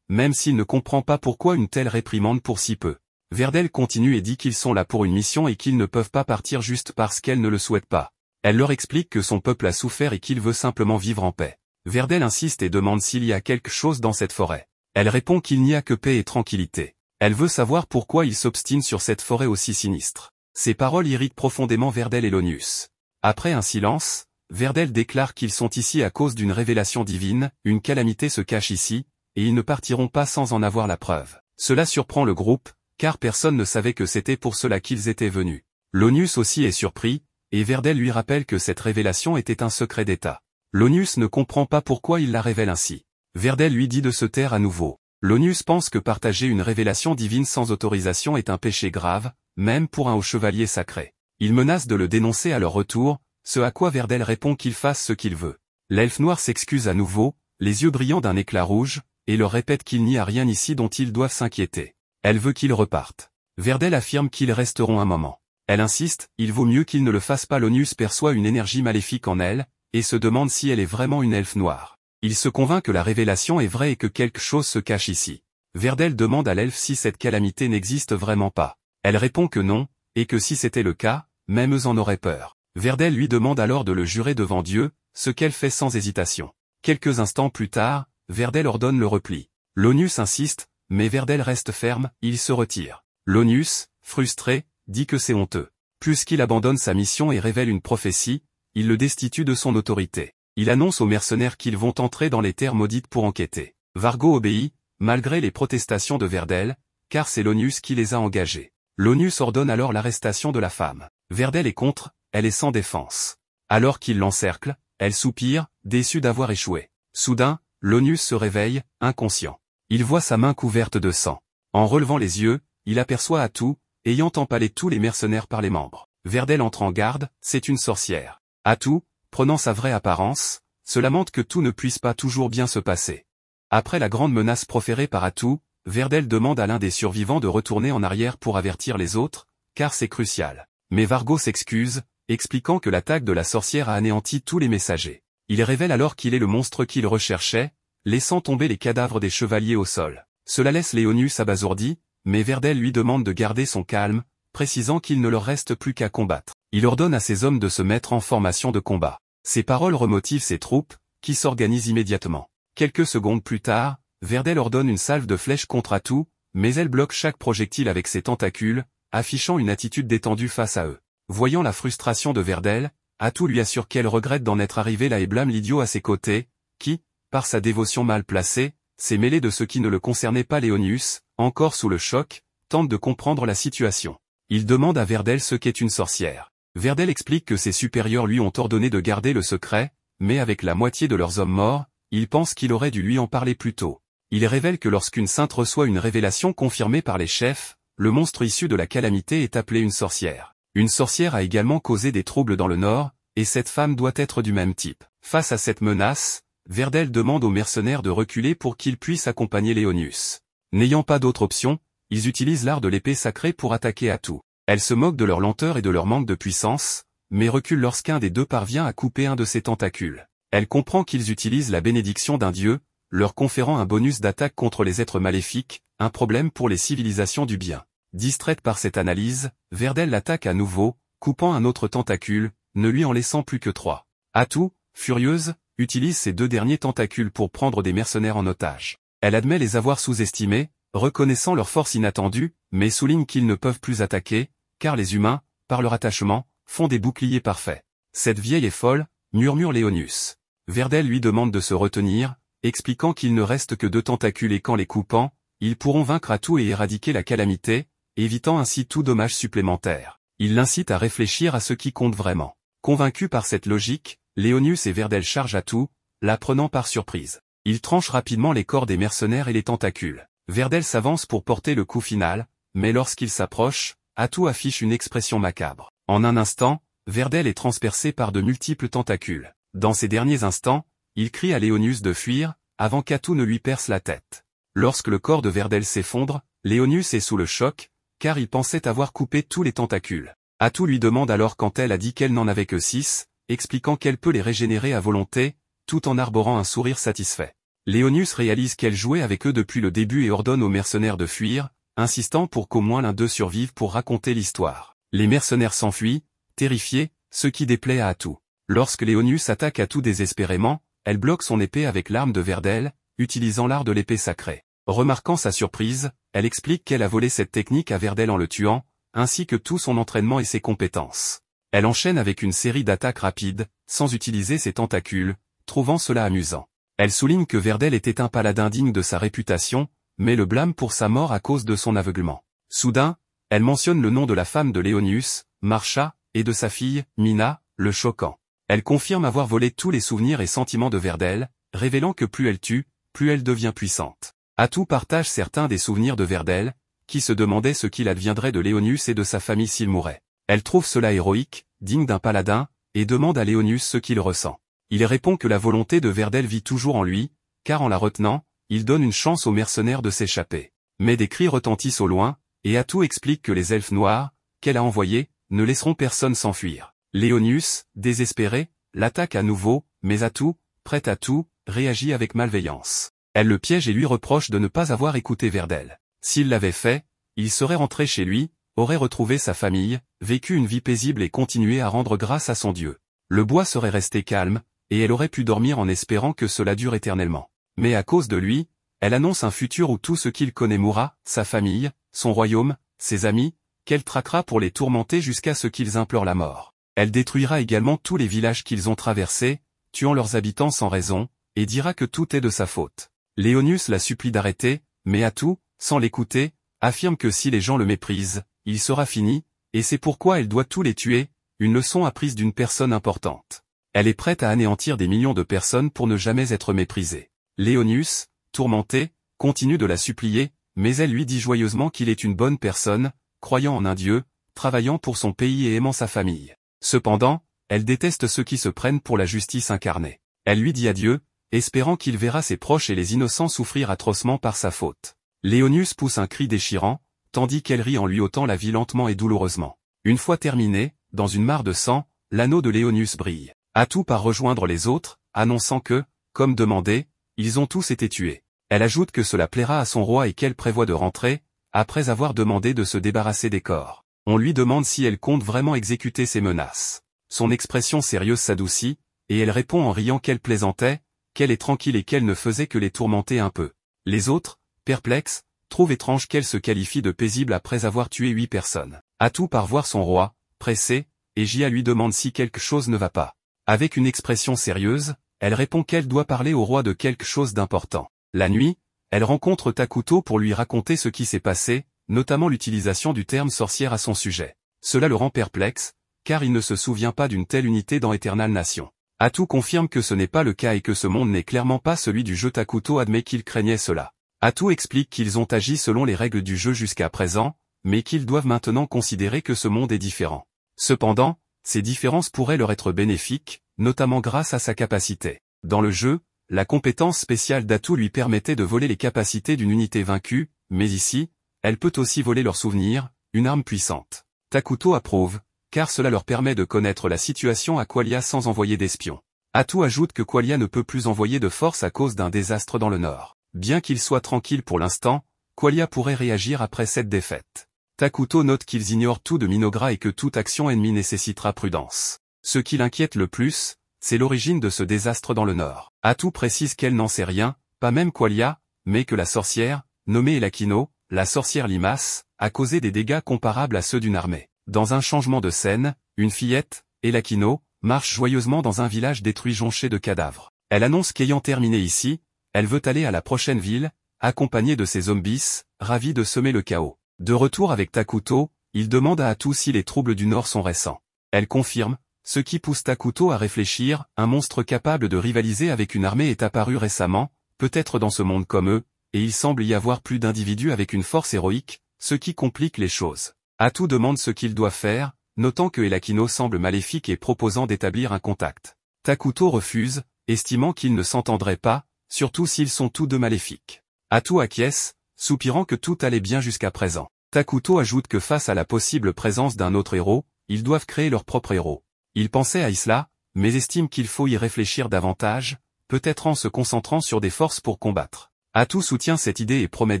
même s'il ne comprend pas pourquoi une telle réprimande pour si peu. Verdel continue et dit qu'ils sont là pour une mission et qu'ils ne peuvent pas partir juste parce qu'elle ne le souhaite pas. Elle leur explique que son peuple a souffert et qu'il veut simplement vivre en paix. Verdel insiste et demande s'il y a quelque chose dans cette forêt. Elle répond qu'il n'y a que paix et tranquillité. Elle veut savoir pourquoi il s'obstine sur cette forêt aussi sinistre. Ces paroles irritent profondément Verdel et l'Onius. Après un silence, Verdel déclare qu'ils sont ici à cause d'une révélation divine, une calamité se cache ici, et ils ne partiront pas sans en avoir la preuve. Cela surprend le groupe, car personne ne savait que c'était pour cela qu'ils étaient venus. L'Onius aussi est surpris, et Verdel lui rappelle que cette révélation était un secret d'État. L'Onius ne comprend pas pourquoi il la révèle ainsi. Verdel lui dit de se taire à nouveau. L'Onius pense que partager une révélation divine sans autorisation est un péché grave, même pour un haut chevalier sacré. Il menace de le dénoncer à leur retour, ce à quoi Verdel répond qu'il fasse ce qu'il veut. L'elfe noir s'excuse à nouveau, les yeux brillants d'un éclat rouge, et leur répète qu'il n'y a rien ici dont ils doivent s'inquiéter. Elle veut qu'ils repartent. Verdel affirme qu'ils resteront un moment. Elle insiste, il vaut mieux qu'ils ne le fassent pas. L'Onius perçoit une énergie maléfique en elle, et se demande si elle est vraiment une elfe noire. Il se convainc que la révélation est vraie et que quelque chose se cache ici. Verdel demande à l'elfe si cette calamité n'existe vraiment pas. Elle répond que non, et que si c'était le cas, même eux en auraient peur. Verdel lui demande alors de le jurer devant Dieu, ce qu'elle fait sans hésitation. Quelques instants plus tard, Verdel ordonne le repli. L'Onius insiste, mais Verdel reste ferme, il se retire. L'Onius, frustré, dit que c'est honteux. Puisqu'il abandonne sa mission et révèle une prophétie, il le destitue de son autorité. Il annonce aux mercenaires qu'ils vont entrer dans les terres maudites pour enquêter. Vargo obéit, malgré les protestations de Verdel, car c'est l'Onius qui les a engagés. L'Onius ordonne alors l'arrestation de la femme. Verdel est contre, elle est sans défense. Alors qu'il l'encercle, elle soupire, déçue d'avoir échoué. Soudain, l'Onius se réveille, inconscient. Il voit sa main couverte de sang. En relevant les yeux, il aperçoit Atou, ayant empalé tous les mercenaires par les membres. Verdel entre en garde, c'est une sorcière. Atou, prenant sa vraie apparence, se lamente que tout ne puisse pas toujours bien se passer. Après la grande menace proférée par Atou, Verdel demande à l'un des survivants de retourner en arrière pour avertir les autres, car c'est crucial. Mais Vargo s'excuse, expliquant que l'attaque de la sorcière a anéanti tous les messagers. Il révèle alors qu'il est le monstre qu'il recherchait, laissant tomber les cadavres des chevaliers au sol. Cela laisse Léonius abasourdi, mais Verdel lui demande de garder son calme, précisant qu'il ne leur reste plus qu'à combattre. Il ordonne à ses hommes de se mettre en formation de combat. Ces paroles remotivent ses troupes, qui s'organisent immédiatement. Quelques secondes plus tard, Verdel ordonne une salve de flèches contre Atou, mais elle bloque chaque projectile avec ses tentacules, affichant une attitude détendue face à eux. Voyant la frustration de Verdel, Atou lui assure qu'elle regrette d'en être arrivée là et blâme l'idiot à ses côtés, qui, par sa dévotion mal placée, s'est mêlé de ce qui ne le concernait pas. Léonius, encore sous le choc, tente de comprendre la situation. Il demande à Verdel ce qu'est une sorcière. Verdel explique que ses supérieurs lui ont ordonné de garder le secret, mais avec la moitié de leurs hommes morts, il pense qu'il aurait dû lui en parler plus tôt. Il révèle que lorsqu'une sainte reçoit une révélation confirmée par les chefs, le monstre issu de la calamité est appelé une sorcière. Une sorcière a également causé des troubles dans le nord, et cette femme doit être du même type. Face à cette menace, Verdel demande aux mercenaires de reculer pour qu'ils puissent accompagner Léonius. N'ayant pas d'autre option, ils utilisent l'art de l'épée sacrée pour attaquer Atou. Elle se moque de leur lenteur et de leur manque de puissance, mais recule lorsqu'un des deux parvient à couper un de ses tentacules. Elle comprend qu'ils utilisent la bénédiction d'un dieu, leur conférant un bonus d'attaque contre les êtres maléfiques, un problème pour les civilisations du bien. Distraite par cette analyse, Verdel l'attaque à nouveau, coupant un autre tentacule, ne lui en laissant plus que 3. Atou, furieuse, utilise ces 2 derniers tentacules pour prendre des mercenaires en otage. Elle admet les avoir sous-estimés, reconnaissant leur force inattendue, mais souligne qu'ils ne peuvent plus attaquer, car les humains, par leur attachement, font des boucliers parfaits. Cette vieille est folle, murmure Léonius. Verdel lui demande de se retenir, expliquant qu'il ne reste que 2 tentacules et qu'en les coupant, ils pourront vaincre Atou et éradiquer la calamité, évitant ainsi tout dommage supplémentaire. Il l'incite à réfléchir à ce qui compte vraiment. Convaincu par cette logique, Léonius et Verdel chargent Atou, la prenant par surprise. Ils tranchent rapidement les corps des mercenaires et les tentacules. Verdel s'avance pour porter le coup final, mais lorsqu'il s'approche, Atou affiche une expression macabre. En un instant, Verdel est transpercé par de multiples tentacules. Dans ces derniers instants, il crie à Léonius de fuir, avant qu'Atou ne lui perce la tête. Lorsque le corps de Verdel s'effondre, Léonius est sous le choc, car il pensait avoir coupé tous les tentacules. Atou lui demande alors quand elle a dit qu'elle n'en avait que 6, expliquant qu'elle peut les régénérer à volonté, tout en arborant un sourire satisfait. Léonius réalise qu'elle jouait avec eux depuis le début et ordonne aux mercenaires de fuir, insistant pour qu'au moins l'un d'eux survive pour raconter l'histoire. Les mercenaires s'enfuient, terrifiés, ce qui déplaît à Atou. Lorsque Léonius attaque Atou désespérément, elle bloque son épée avec l'arme de Verdel, utilisant l'art de l'épée sacrée. Remarquant sa surprise, elle explique qu'elle a volé cette technique à Verdel en le tuant, ainsi que tout son entraînement et ses compétences. Elle enchaîne avec une série d'attaques rapides, sans utiliser ses tentacules, trouvant cela amusant. Elle souligne que Verdel était un paladin digne de sa réputation, mais le blâme pour sa mort à cause de son aveuglement. Soudain, elle mentionne le nom de la femme de Léonius, Marcha, et de sa fille, Mina, le choquant. Elle confirme avoir volé tous les souvenirs et sentiments de Verdel, révélant que plus elle tue, plus elle devient puissante. Atou partage certains des souvenirs de Verdel, qui se demandait ce qu'il adviendrait de Léonius et de sa famille s'il mourait. Elle trouve cela héroïque, digne d'un paladin, et demande à Léonius ce qu'il ressent. Il répond que la volonté de Verdel vit toujours en lui, car en la retenant, il donne une chance aux mercenaires de s'échapper. Mais des cris retentissent au loin, et Atou explique que les elfes noirs, qu'elle a envoyés, ne laisseront personne s'enfuir. Léonius, désespéré, l'attaque à nouveau, mais Atou, prête à tout, réagit avec malveillance. Elle le piège et lui reproche de ne pas avoir écouté Verdel. S'il l'avait fait, il serait rentré chez lui, aurait retrouvé sa famille, vécu une vie paisible et continué à rendre grâce à son Dieu. Le bois serait resté calme, et elle aurait pu dormir en espérant que cela dure éternellement. Mais à cause de lui, elle annonce un futur où tout ce qu'il connaît mourra, sa famille, son royaume, ses amis, qu'elle traquera pour les tourmenter jusqu'à ce qu'ils implorent la mort. Elle détruira également tous les villages qu'ils ont traversés, tuant leurs habitants sans raison, et dira que tout est de sa faute. Léonius la supplie d'arrêter, mais Atou, sans l'écouter, affirme que si les gens le méprisent, il sera fini, et c'est pourquoi elle doit tous les tuer, une leçon apprise d'une personne importante. Elle est prête à anéantir des millions de personnes pour ne jamais être méprisée. Léonius, tourmenté, continue de la supplier, mais elle lui dit joyeusement qu'il est une bonne personne, croyant en un Dieu, travaillant pour son pays et aimant sa famille. Cependant, elle déteste ceux qui se prennent pour la justice incarnée. Elle lui dit adieu, espérant qu'il verra ses proches et les innocents souffrir atrocement par sa faute. Léonius pousse un cri déchirant, tandis qu'elle rit en lui ôtant la vie lentement et douloureusement. Une fois terminé, dans une mare de sang, l'anneau de Léonius brille. Atou part rejoindre les autres, annonçant que, comme demandé, ils ont tous été tués. Elle ajoute que cela plaira à son roi et qu'elle prévoit de rentrer, après avoir demandé de se débarrasser des corps. On lui demande si elle compte vraiment exécuter ses menaces. Son expression sérieuse s'adoucit, et elle répond en riant qu'elle plaisantait, qu'elle est tranquille et qu'elle ne faisait que les tourmenter un peu. Les autres, perplexes, trouvent étrange qu'elle se qualifie de paisible après avoir tué 8 personnes. Atou part voir son roi, pressé, et Jia lui demande si quelque chose ne va pas. Avec une expression sérieuse, elle répond qu'elle doit parler au roi de quelque chose d'important. La nuit, elle rencontre Takuto pour lui raconter ce qui s'est passé, notamment l'utilisation du terme sorcière à son sujet. Cela le rend perplexe, car il ne se souvient pas d'une telle unité dans Eternal Nation. Atou confirme que ce n'est pas le cas et que ce monde n'est clairement pas celui du jeu. Takuto admet qu'il craignait cela. Atou explique qu'ils ont agi selon les règles du jeu jusqu'à présent, mais qu'ils doivent maintenant considérer que ce monde est différent. Cependant, ces différences pourraient leur être bénéfiques, notamment grâce à sa capacité. Dans le jeu, la compétence spéciale d'Atou lui permettait de voler les capacités d'une unité vaincue, mais ici, elle peut aussi voler leurs souvenirs, une arme puissante. Takuto approuve, car cela leur permet de connaître la situation à Qualia sans envoyer d'espions. Atou ajoute que Qualia ne peut plus envoyer de force à cause d'un désastre dans le nord. Bien qu'il soit tranquille pour l'instant, Qualia pourrait réagir après cette défaite. Takuto note qu'ils ignorent tout de Minogra et que toute action ennemie nécessitera prudence. Ce qui l'inquiète le plus, c'est l'origine de ce désastre dans le nord. Atou précise qu'elle n'en sait rien, pas même Qualia, mais que la sorcière, nommée Elakino, la sorcière limace, a causé des dégâts comparables à ceux d'une armée. Dans un changement de scène, une fillette, Elakino, marche joyeusement dans un village détruit jonché de cadavres. Elle annonce qu'ayant terminé ici, elle veut aller à la prochaine ville, accompagnée de ses zombies, ravis de semer le chaos. De retour avec Takuto, il demande à Atou si les troubles du Nord sont récents. Elle confirme, ce qui pousse Takuto à réfléchir, un monstre capable de rivaliser avec une armée est apparu récemment, peut-être dans ce monde comme eux, et il semble y avoir plus d'individus avec une force héroïque, ce qui complique les choses. Atou demande ce qu'il doit faire, notant que Elakino semble maléfique et proposant d'établir un contact. Takuto refuse, estimant qu'ils ne s'entendraient pas, surtout s'ils sont tous deux maléfiques. Atou acquiesce, soupirant que tout allait bien jusqu'à présent. Takuto ajoute que face à la possible présence d'un autre héros, ils doivent créer leur propre héros. Il pensait à cela, mais estime qu'il faut y réfléchir davantage, peut-être en se concentrant sur des forces pour combattre. Atu soutient cette idée et promet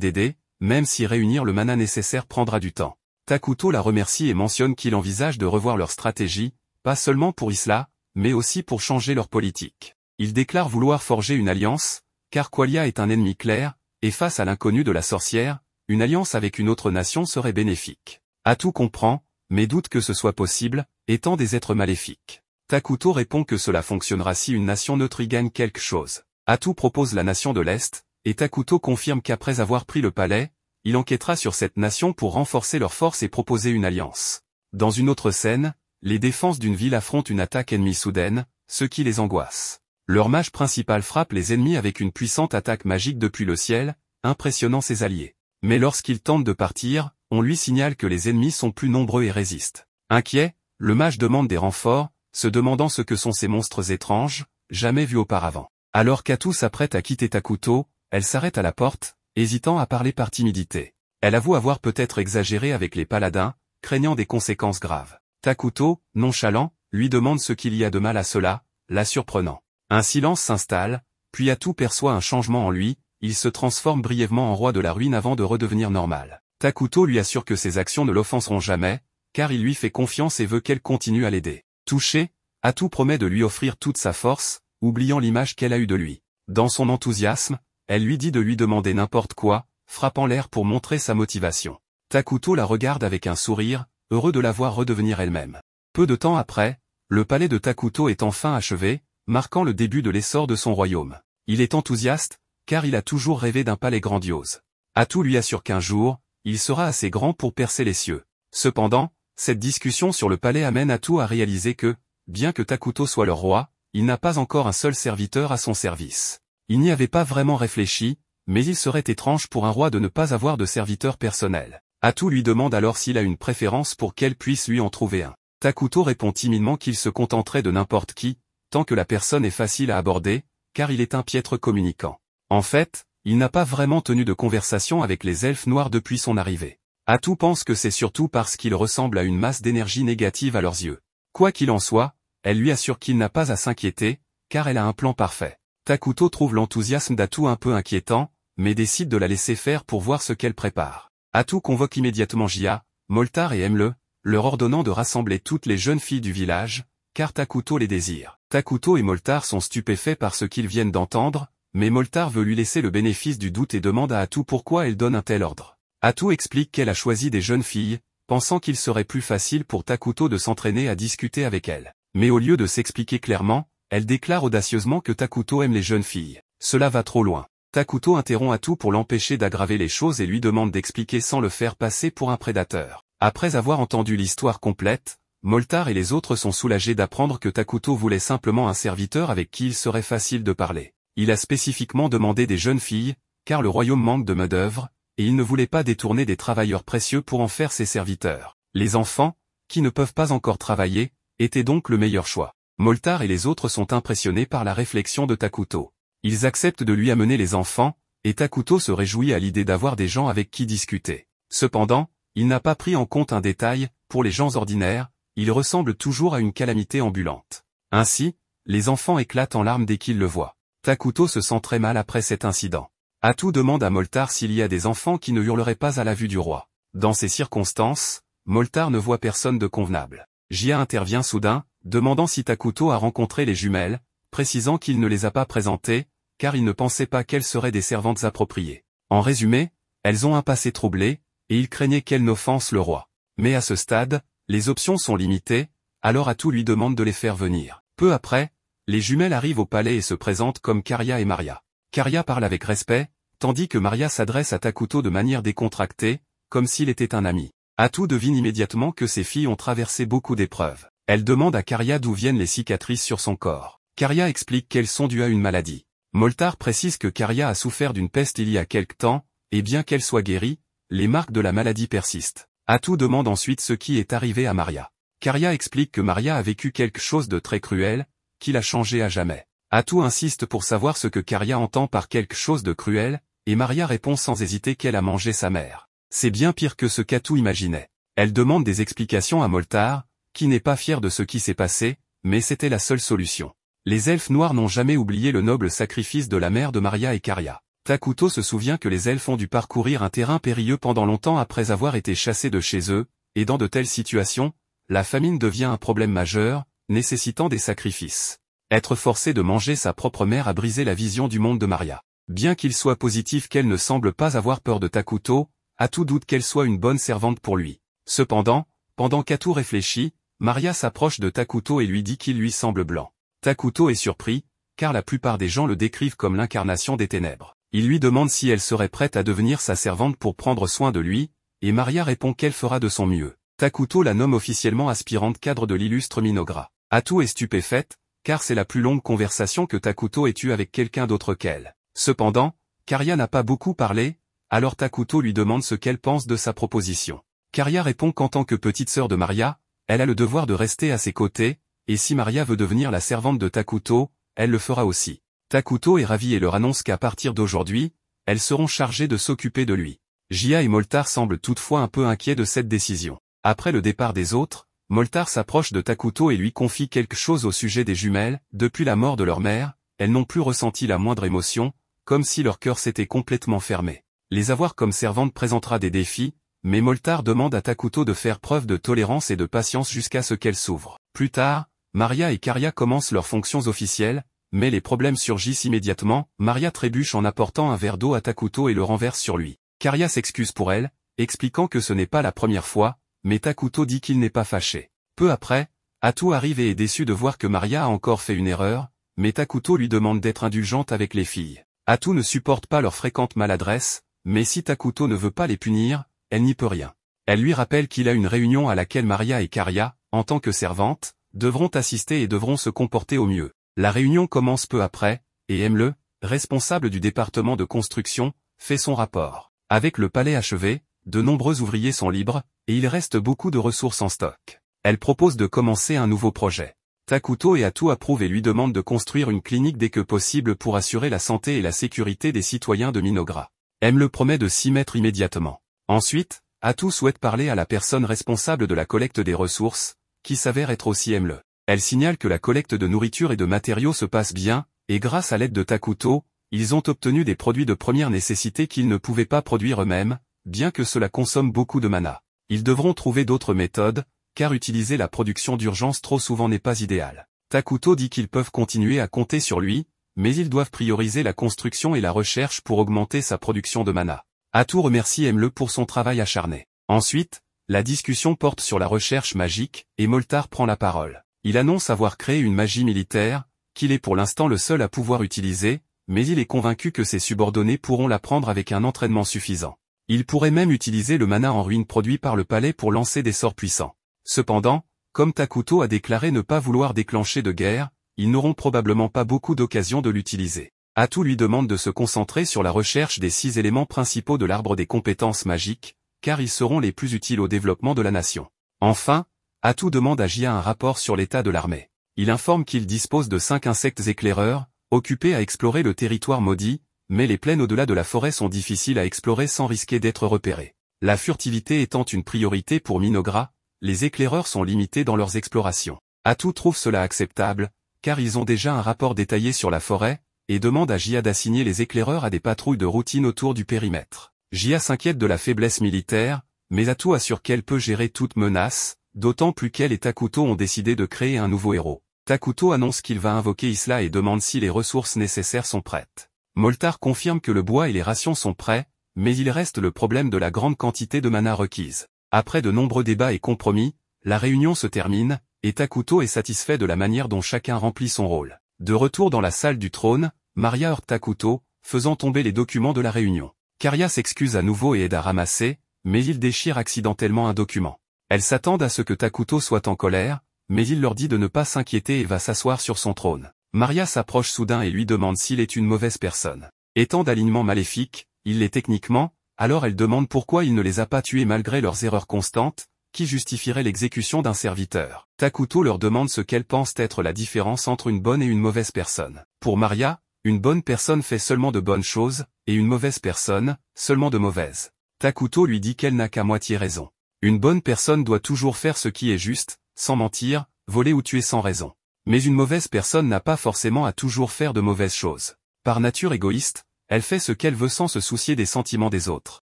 d'aider, même si réunir le mana nécessaire prendra du temps. Takuto la remercie et mentionne qu'il envisage de revoir leur stratégie, pas seulement pour Isla, mais aussi pour changer leur politique. Il déclare vouloir forger une alliance, car Qualia est un ennemi clair, et face à l'inconnu de la sorcière, une alliance avec une autre nation serait bénéfique. Atu comprend, mais doute que ce soit possible, étant des êtres maléfiques. Takuto répond que cela fonctionnera si une nation neutre y gagne quelque chose. Atu propose la nation de l'Est, et Takuto confirme qu'après avoir pris le palais, il enquêtera sur cette nation pour renforcer leurs forces et proposer une alliance. Dans une autre scène, les défenses d'une ville affrontent une attaque ennemie soudaine, ce qui les angoisse. Leur mage principal frappe les ennemis avec une puissante attaque magique depuis le ciel, impressionnant ses alliés. Mais lorsqu'il tente de partir, on lui signale que les ennemis sont plus nombreux et résistent. Inquiet, le mage demande des renforts, se demandant ce que sont ces monstres étranges, jamais vus auparavant. Alors qu'Atu s'apprête à quitter Takuto, elle s'arrête à la porte, hésitant à parler par timidité. Elle avoue avoir peut-être exagéré avec les paladins, craignant des conséquences graves. Takuto, nonchalant, lui demande ce qu'il y a de mal à cela, la surprenant. Un silence s'installe, puis Atu perçoit un changement en lui, il se transforme brièvement en roi de la ruine avant de redevenir normal. Takuto lui assure que ses actions ne l'offenseront jamais, car il lui fait confiance et veut qu'elle continue à l'aider. Touché, Atu promet de lui offrir toute sa force, oubliant l'image qu'elle a eue de lui. Dans son enthousiasme, elle lui dit de lui demander n'importe quoi, frappant l'air pour montrer sa motivation. Takuto la regarde avec un sourire, heureux de la voir redevenir elle-même. Peu de temps après, le palais de Takuto est enfin achevé, marquant le début de l'essor de son royaume. Il est enthousiaste, car il a toujours rêvé d'un palais grandiose. Atu lui assure qu'un jour, il sera assez grand pour percer les cieux. Cependant, cette discussion sur le palais amène Atu à réaliser que, bien que Takuto soit leur roi, il n'a pas encore un seul serviteur à son service. Il n'y avait pas vraiment réfléchi, mais il serait étrange pour un roi de ne pas avoir de serviteur personnel. Atu lui demande alors s'il a une préférence pour qu'elle puisse lui en trouver un. Takuto répond timidement qu'il se contenterait de n'importe qui, tant que la personne est facile à aborder, car il est un piètre communicant. En fait, il n'a pas vraiment tenu de conversation avec les elfes noirs depuis son arrivée. Atu pense que c'est surtout parce qu'il ressemble à une masse d'énergie négative à leurs yeux. Quoi qu'il en soit, elle lui assure qu'il n'a pas à s'inquiéter, car elle a un plan parfait. Takuto trouve l'enthousiasme d'Atu un peu inquiétant, mais décide de la laisser faire pour voir ce qu'elle prépare. Atu convoque immédiatement Jia, Moltar et Emle, leur ordonnant de rassembler toutes les jeunes filles du village, car Takuto les désire. Takuto et Moltar sont stupéfaits par ce qu'ils viennent d'entendre, mais Moltar veut lui laisser le bénéfice du doute et demande à Atu pourquoi elle donne un tel ordre. Atu explique qu'elle a choisi des jeunes filles, pensant qu'il serait plus facile pour Takuto de s'entraîner à discuter avec elle. Mais au lieu de s'expliquer clairement, elle déclare audacieusement que Takuto aime les jeunes filles. Cela va trop loin. Takuto interrompt Atu pour l'empêcher d'aggraver les choses et lui demande d'expliquer sans le faire passer pour un prédateur. Après avoir entendu l'histoire complète, Moltar et les autres sont soulagés d'apprendre que Takuto voulait simplement un serviteur avec qui il serait facile de parler. Il a spécifiquement demandé des jeunes filles, car le royaume manque de main-d'œuvre, et il ne voulait pas détourner des travailleurs précieux pour en faire ses serviteurs. Les enfants, qui ne peuvent pas encore travailler, étaient donc le meilleur choix. Moltar et les autres sont impressionnés par la réflexion de Takuto. Ils acceptent de lui amener les enfants, et Takuto se réjouit à l'idée d'avoir des gens avec qui discuter. Cependant, il n'a pas pris en compte un détail, pour les gens ordinaires, il ressemble toujours à une calamité ambulante. Ainsi, les enfants éclatent en larmes dès qu'ils le voient. Takuto se sent très mal après cet incident. Atu demande à Moltar s'il y a des enfants qui ne hurleraient pas à la vue du roi. Dans ces circonstances, Moltar ne voit personne de convenable. Jia intervient soudain, demandant si Takuto a rencontré les jumelles, précisant qu'il ne les a pas présentées, car il ne pensait pas qu'elles seraient des servantes appropriées. En résumé, elles ont un passé troublé, et il craignait qu'elles n'offensent le roi. Mais à ce stade, les options sont limitées, alors Atu lui demande de les faire venir. Peu après, les jumelles arrivent au palais et se présentent comme Karia et Maria. Karia parle avec respect, tandis que Maria s'adresse à Takuto de manière décontractée, comme s'il était un ami. Atu devine immédiatement que ces filles ont traversé beaucoup d'épreuves. Elle demande à Karia d'où viennent les cicatrices sur son corps. Karia explique qu'elles sont dues à une maladie. Moltar précise que Karia a souffert d'une peste il y a quelque temps, et bien qu'elle soit guérie, les marques de la maladie persistent. Atu demande ensuite ce qui est arrivé à Maria. Karia explique que Maria a vécu quelque chose de très cruel, qui l'a changé à jamais. Atu insiste pour savoir ce que Karia entend par quelque chose de cruel, et Maria répond sans hésiter qu'elle a mangé sa mère. C'est bien pire que ce qu'Atou imaginait. Elle demande des explications à Moltar, qui n'est pas fier de ce qui s'est passé, mais c'était la seule solution. Les elfes noirs n'ont jamais oublié le noble sacrifice de la mère de Maria et Caria. Takuto se souvient que les elfes ont dû parcourir un terrain périlleux pendant longtemps après avoir été chassés de chez eux, et dans de telles situations, la famine devient un problème majeur, nécessitant des sacrifices. Être forcé de manger sa propre mère a brisé la vision du monde de Maria. Bien qu'il soit positif qu'elle ne semble pas avoir peur de Takuto, Atou doute qu'elle soit une bonne servante pour lui. Cependant, pendant qu'Atou réfléchit, Maria s'approche de Takuto et lui dit qu'il lui semble blanc. Takuto est surpris, car la plupart des gens le décrivent comme l'incarnation des ténèbres. Il lui demande si elle serait prête à devenir sa servante pour prendre soin de lui, et Maria répond qu'elle fera de son mieux. Takuto la nomme officiellement aspirante cadre de l'illustre Minogra. Atou est stupéfaite, car c'est la plus longue conversation que Takuto ait eue avec quelqu'un d'autre qu'elle. Cependant, Caria n'a pas beaucoup parlé, alors Takuto lui demande ce qu'elle pense de sa proposition. Caria répond qu'en tant que petite sœur de Maria, elle a le devoir de rester à ses côtés, et si Maria veut devenir la servante de Takuto, elle le fera aussi. Takuto est ravi et leur annonce qu'à partir d'aujourd'hui, elles seront chargées de s'occuper de lui. Jia et Moltar semblent toutefois un peu inquiets de cette décision. Après le départ des autres, Moltar s'approche de Takuto et lui confie quelque chose au sujet des jumelles. Depuis la mort de leur mère, elles n'ont plus ressenti la moindre émotion, comme si leur cœur s'était complètement fermé. Les avoir comme servantes présentera des défis, mais Moltar demande à Takuto de faire preuve de tolérance et de patience jusqu'à ce qu'elle s'ouvre. Plus tard, Maria et Caria commencent leurs fonctions officielles, mais les problèmes surgissent immédiatement. Maria trébuche en apportant un verre d'eau à Takuto et le renverse sur lui. Caria s'excuse pour elle, expliquant que ce n'est pas la première fois, mais Takuto dit qu'il n'est pas fâché. Peu après, Atou arrive et est déçu de voir que Maria a encore fait une erreur, mais Takuto lui demande d'être indulgente avec les filles. Atou ne supporte pas leur fréquente maladresse, mais si Takuto ne veut pas les punir, elle n'y peut rien. Elle lui rappelle qu'il a une réunion à laquelle Maria et Caria, en tant que servantes, devront assister et devront se comporter au mieux. La réunion commence peu après, et Emle, responsable du département de construction, fait son rapport. Avec le palais achevé, de nombreux ouvriers sont libres, et il reste beaucoup de ressources en stock. Elle propose de commencer un nouveau projet. Takuto et Atou approuvent et lui demandent de construire une clinique dès que possible pour assurer la santé et la sécurité des citoyens de Minogra. Emle promet de s'y mettre immédiatement. Ensuite, Atou souhaite parler à la personne responsable de la collecte des ressources, qui s'avère être aussi Emle. Elle signale que la collecte de nourriture et de matériaux se passe bien, et grâce à l'aide de Takuto, ils ont obtenu des produits de première nécessité qu'ils ne pouvaient pas produire eux-mêmes, bien que cela consomme beaucoup de mana. Ils devront trouver d'autres méthodes, car utiliser la production d'urgence trop souvent n'est pas idéal. Takuto dit qu'ils peuvent continuer à compter sur lui, mais ils doivent prioriser la construction et la recherche pour augmenter sa production de mana. Atou remercie Emle pour son travail acharné. Ensuite, la discussion porte sur la recherche magique, et Moltar prend la parole. Il annonce avoir créé une magie militaire, qu'il est pour l'instant le seul à pouvoir utiliser, mais il est convaincu que ses subordonnés pourront l'apprendre avec un entraînement suffisant. Il pourrait même utiliser le mana en ruine produit par le palais pour lancer des sorts puissants. Cependant, comme Takuto a déclaré ne pas vouloir déclencher de guerre, ils n'auront probablement pas beaucoup d'occasions de l'utiliser. Atou lui demande de se concentrer sur la recherche des 6 éléments principaux de l'arbre des compétences magiques, car ils seront les plus utiles au développement de la nation. Enfin, Atou demande à Jia un rapport sur l'état de l'armée. Il informe qu'il dispose de 5 insectes éclaireurs, occupés à explorer le territoire maudit, mais les plaines au-delà de la forêt sont difficiles à explorer sans risquer d'être repérés. La furtivité étant une priorité pour Minogra, les éclaireurs sont limités dans leurs explorations. Atou trouve cela acceptable, car ils ont déjà un rapport détaillé sur la forêt, et demande à Jia d'assigner les éclaireurs à des patrouilles de routine autour du périmètre. Jia s'inquiète de la faiblesse militaire, mais Atou assure qu'elle peut gérer toute menace, d'autant plus qu'elle et Takuto ont décidé de créer un nouveau héros. Takuto annonce qu'il va invoquer Isla et demande si les ressources nécessaires sont prêtes. Moltar confirme que le bois et les rations sont prêts, mais il reste le problème de la grande quantité de mana requise. Après de nombreux débats et compromis, la réunion se termine, et Takuto est satisfait de la manière dont chacun remplit son rôle. De retour dans la salle du trône, Maria heurte Takuto, faisant tomber les documents de la réunion. Caria s'excuse à nouveau et aide à ramasser, mais il déchire accidentellement un document. Elles s'attendent à ce que Takuto soit en colère, mais il leur dit de ne pas s'inquiéter et va s'asseoir sur son trône. Maria s'approche soudain et lui demande s'il est une mauvaise personne. Étant d'alignement maléfique, il l'est techniquement, alors elle demande pourquoi il ne les a pas tués malgré leurs erreurs constantes, qui justifieraient l'exécution d'un serviteur. Takuto leur demande ce qu'elles pensent être la différence entre une bonne et une mauvaise personne. Pour Maria, une bonne personne fait seulement de bonnes choses, et une mauvaise personne, seulement de mauvaises. Takuto lui dit qu'elle n'a qu'à moitié raison. Une bonne personne doit toujours faire ce qui est juste, sans mentir, voler ou tuer sans raison. Mais une mauvaise personne n'a pas forcément à toujours faire de mauvaises choses. Par nature égoïste, elle fait ce qu'elle veut sans se soucier des sentiments des autres.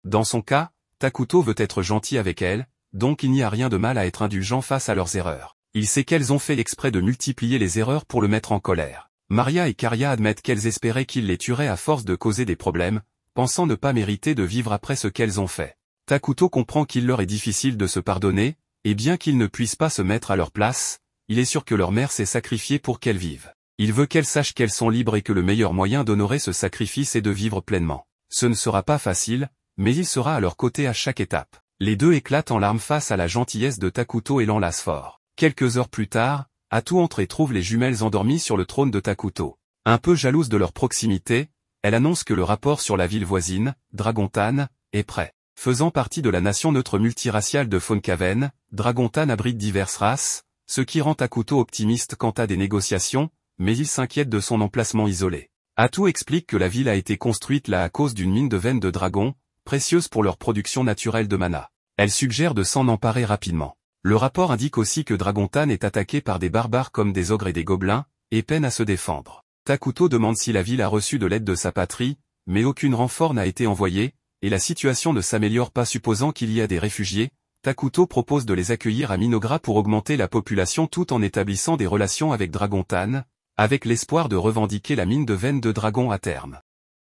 Dans son cas, Takuto veut être gentil avec elle, donc il n'y a rien de mal à être indulgent face à leurs erreurs. Il sait qu'elles ont fait exprès de multiplier les erreurs pour le mettre en colère. Maria et Karia admettent qu'elles espéraient qu'il les tuerait à force de causer des problèmes, pensant ne pas mériter de vivre après ce qu'elles ont fait. Takuto comprend qu'il leur est difficile de se pardonner, et bien qu'ils ne puissent pas se mettre à leur place, il est sûr que leur mère s'est sacrifiée pour qu'elles vivent. Il veut qu'elles sachent qu'elles sont libres et que le meilleur moyen d'honorer ce sacrifice est de vivre pleinement. Ce ne sera pas facile, mais il sera à leur côté à chaque étape. Les deux éclatent en larmes face à la gentillesse de Takuto et l'enlacent fort. Quelques heures plus tard, Atu entre et trouve les jumelles endormies sur le trône de Takuto. Un peu jalouse de leur proximité, elle annonce que le rapport sur la ville voisine, Dragontan, est prêt. Faisant partie de la nation neutre multiraciale de Fonkaven, Dragontan abrite diverses races, ce qui rend Takuto optimiste quant à des négociations, mais il s'inquiète de son emplacement isolé. Atu explique que la ville a été construite là à cause d'une mine de veines de dragon, précieuse pour leur production naturelle de mana. Elle suggère de s'en emparer rapidement. Le rapport indique aussi que Dragontan est attaqué par des barbares comme des ogres et des gobelins, et peine à se défendre. Takuto demande si la ville a reçu de l'aide de sa patrie, mais aucun renfort n'a été envoyé, et la situation ne s'améliore pas supposant qu'il y a des réfugiés. Takuto propose de les accueillir à Minogra pour augmenter la population tout en établissant des relations avec Dragontan, avec l'espoir de revendiquer la mine de veines de dragon à terme.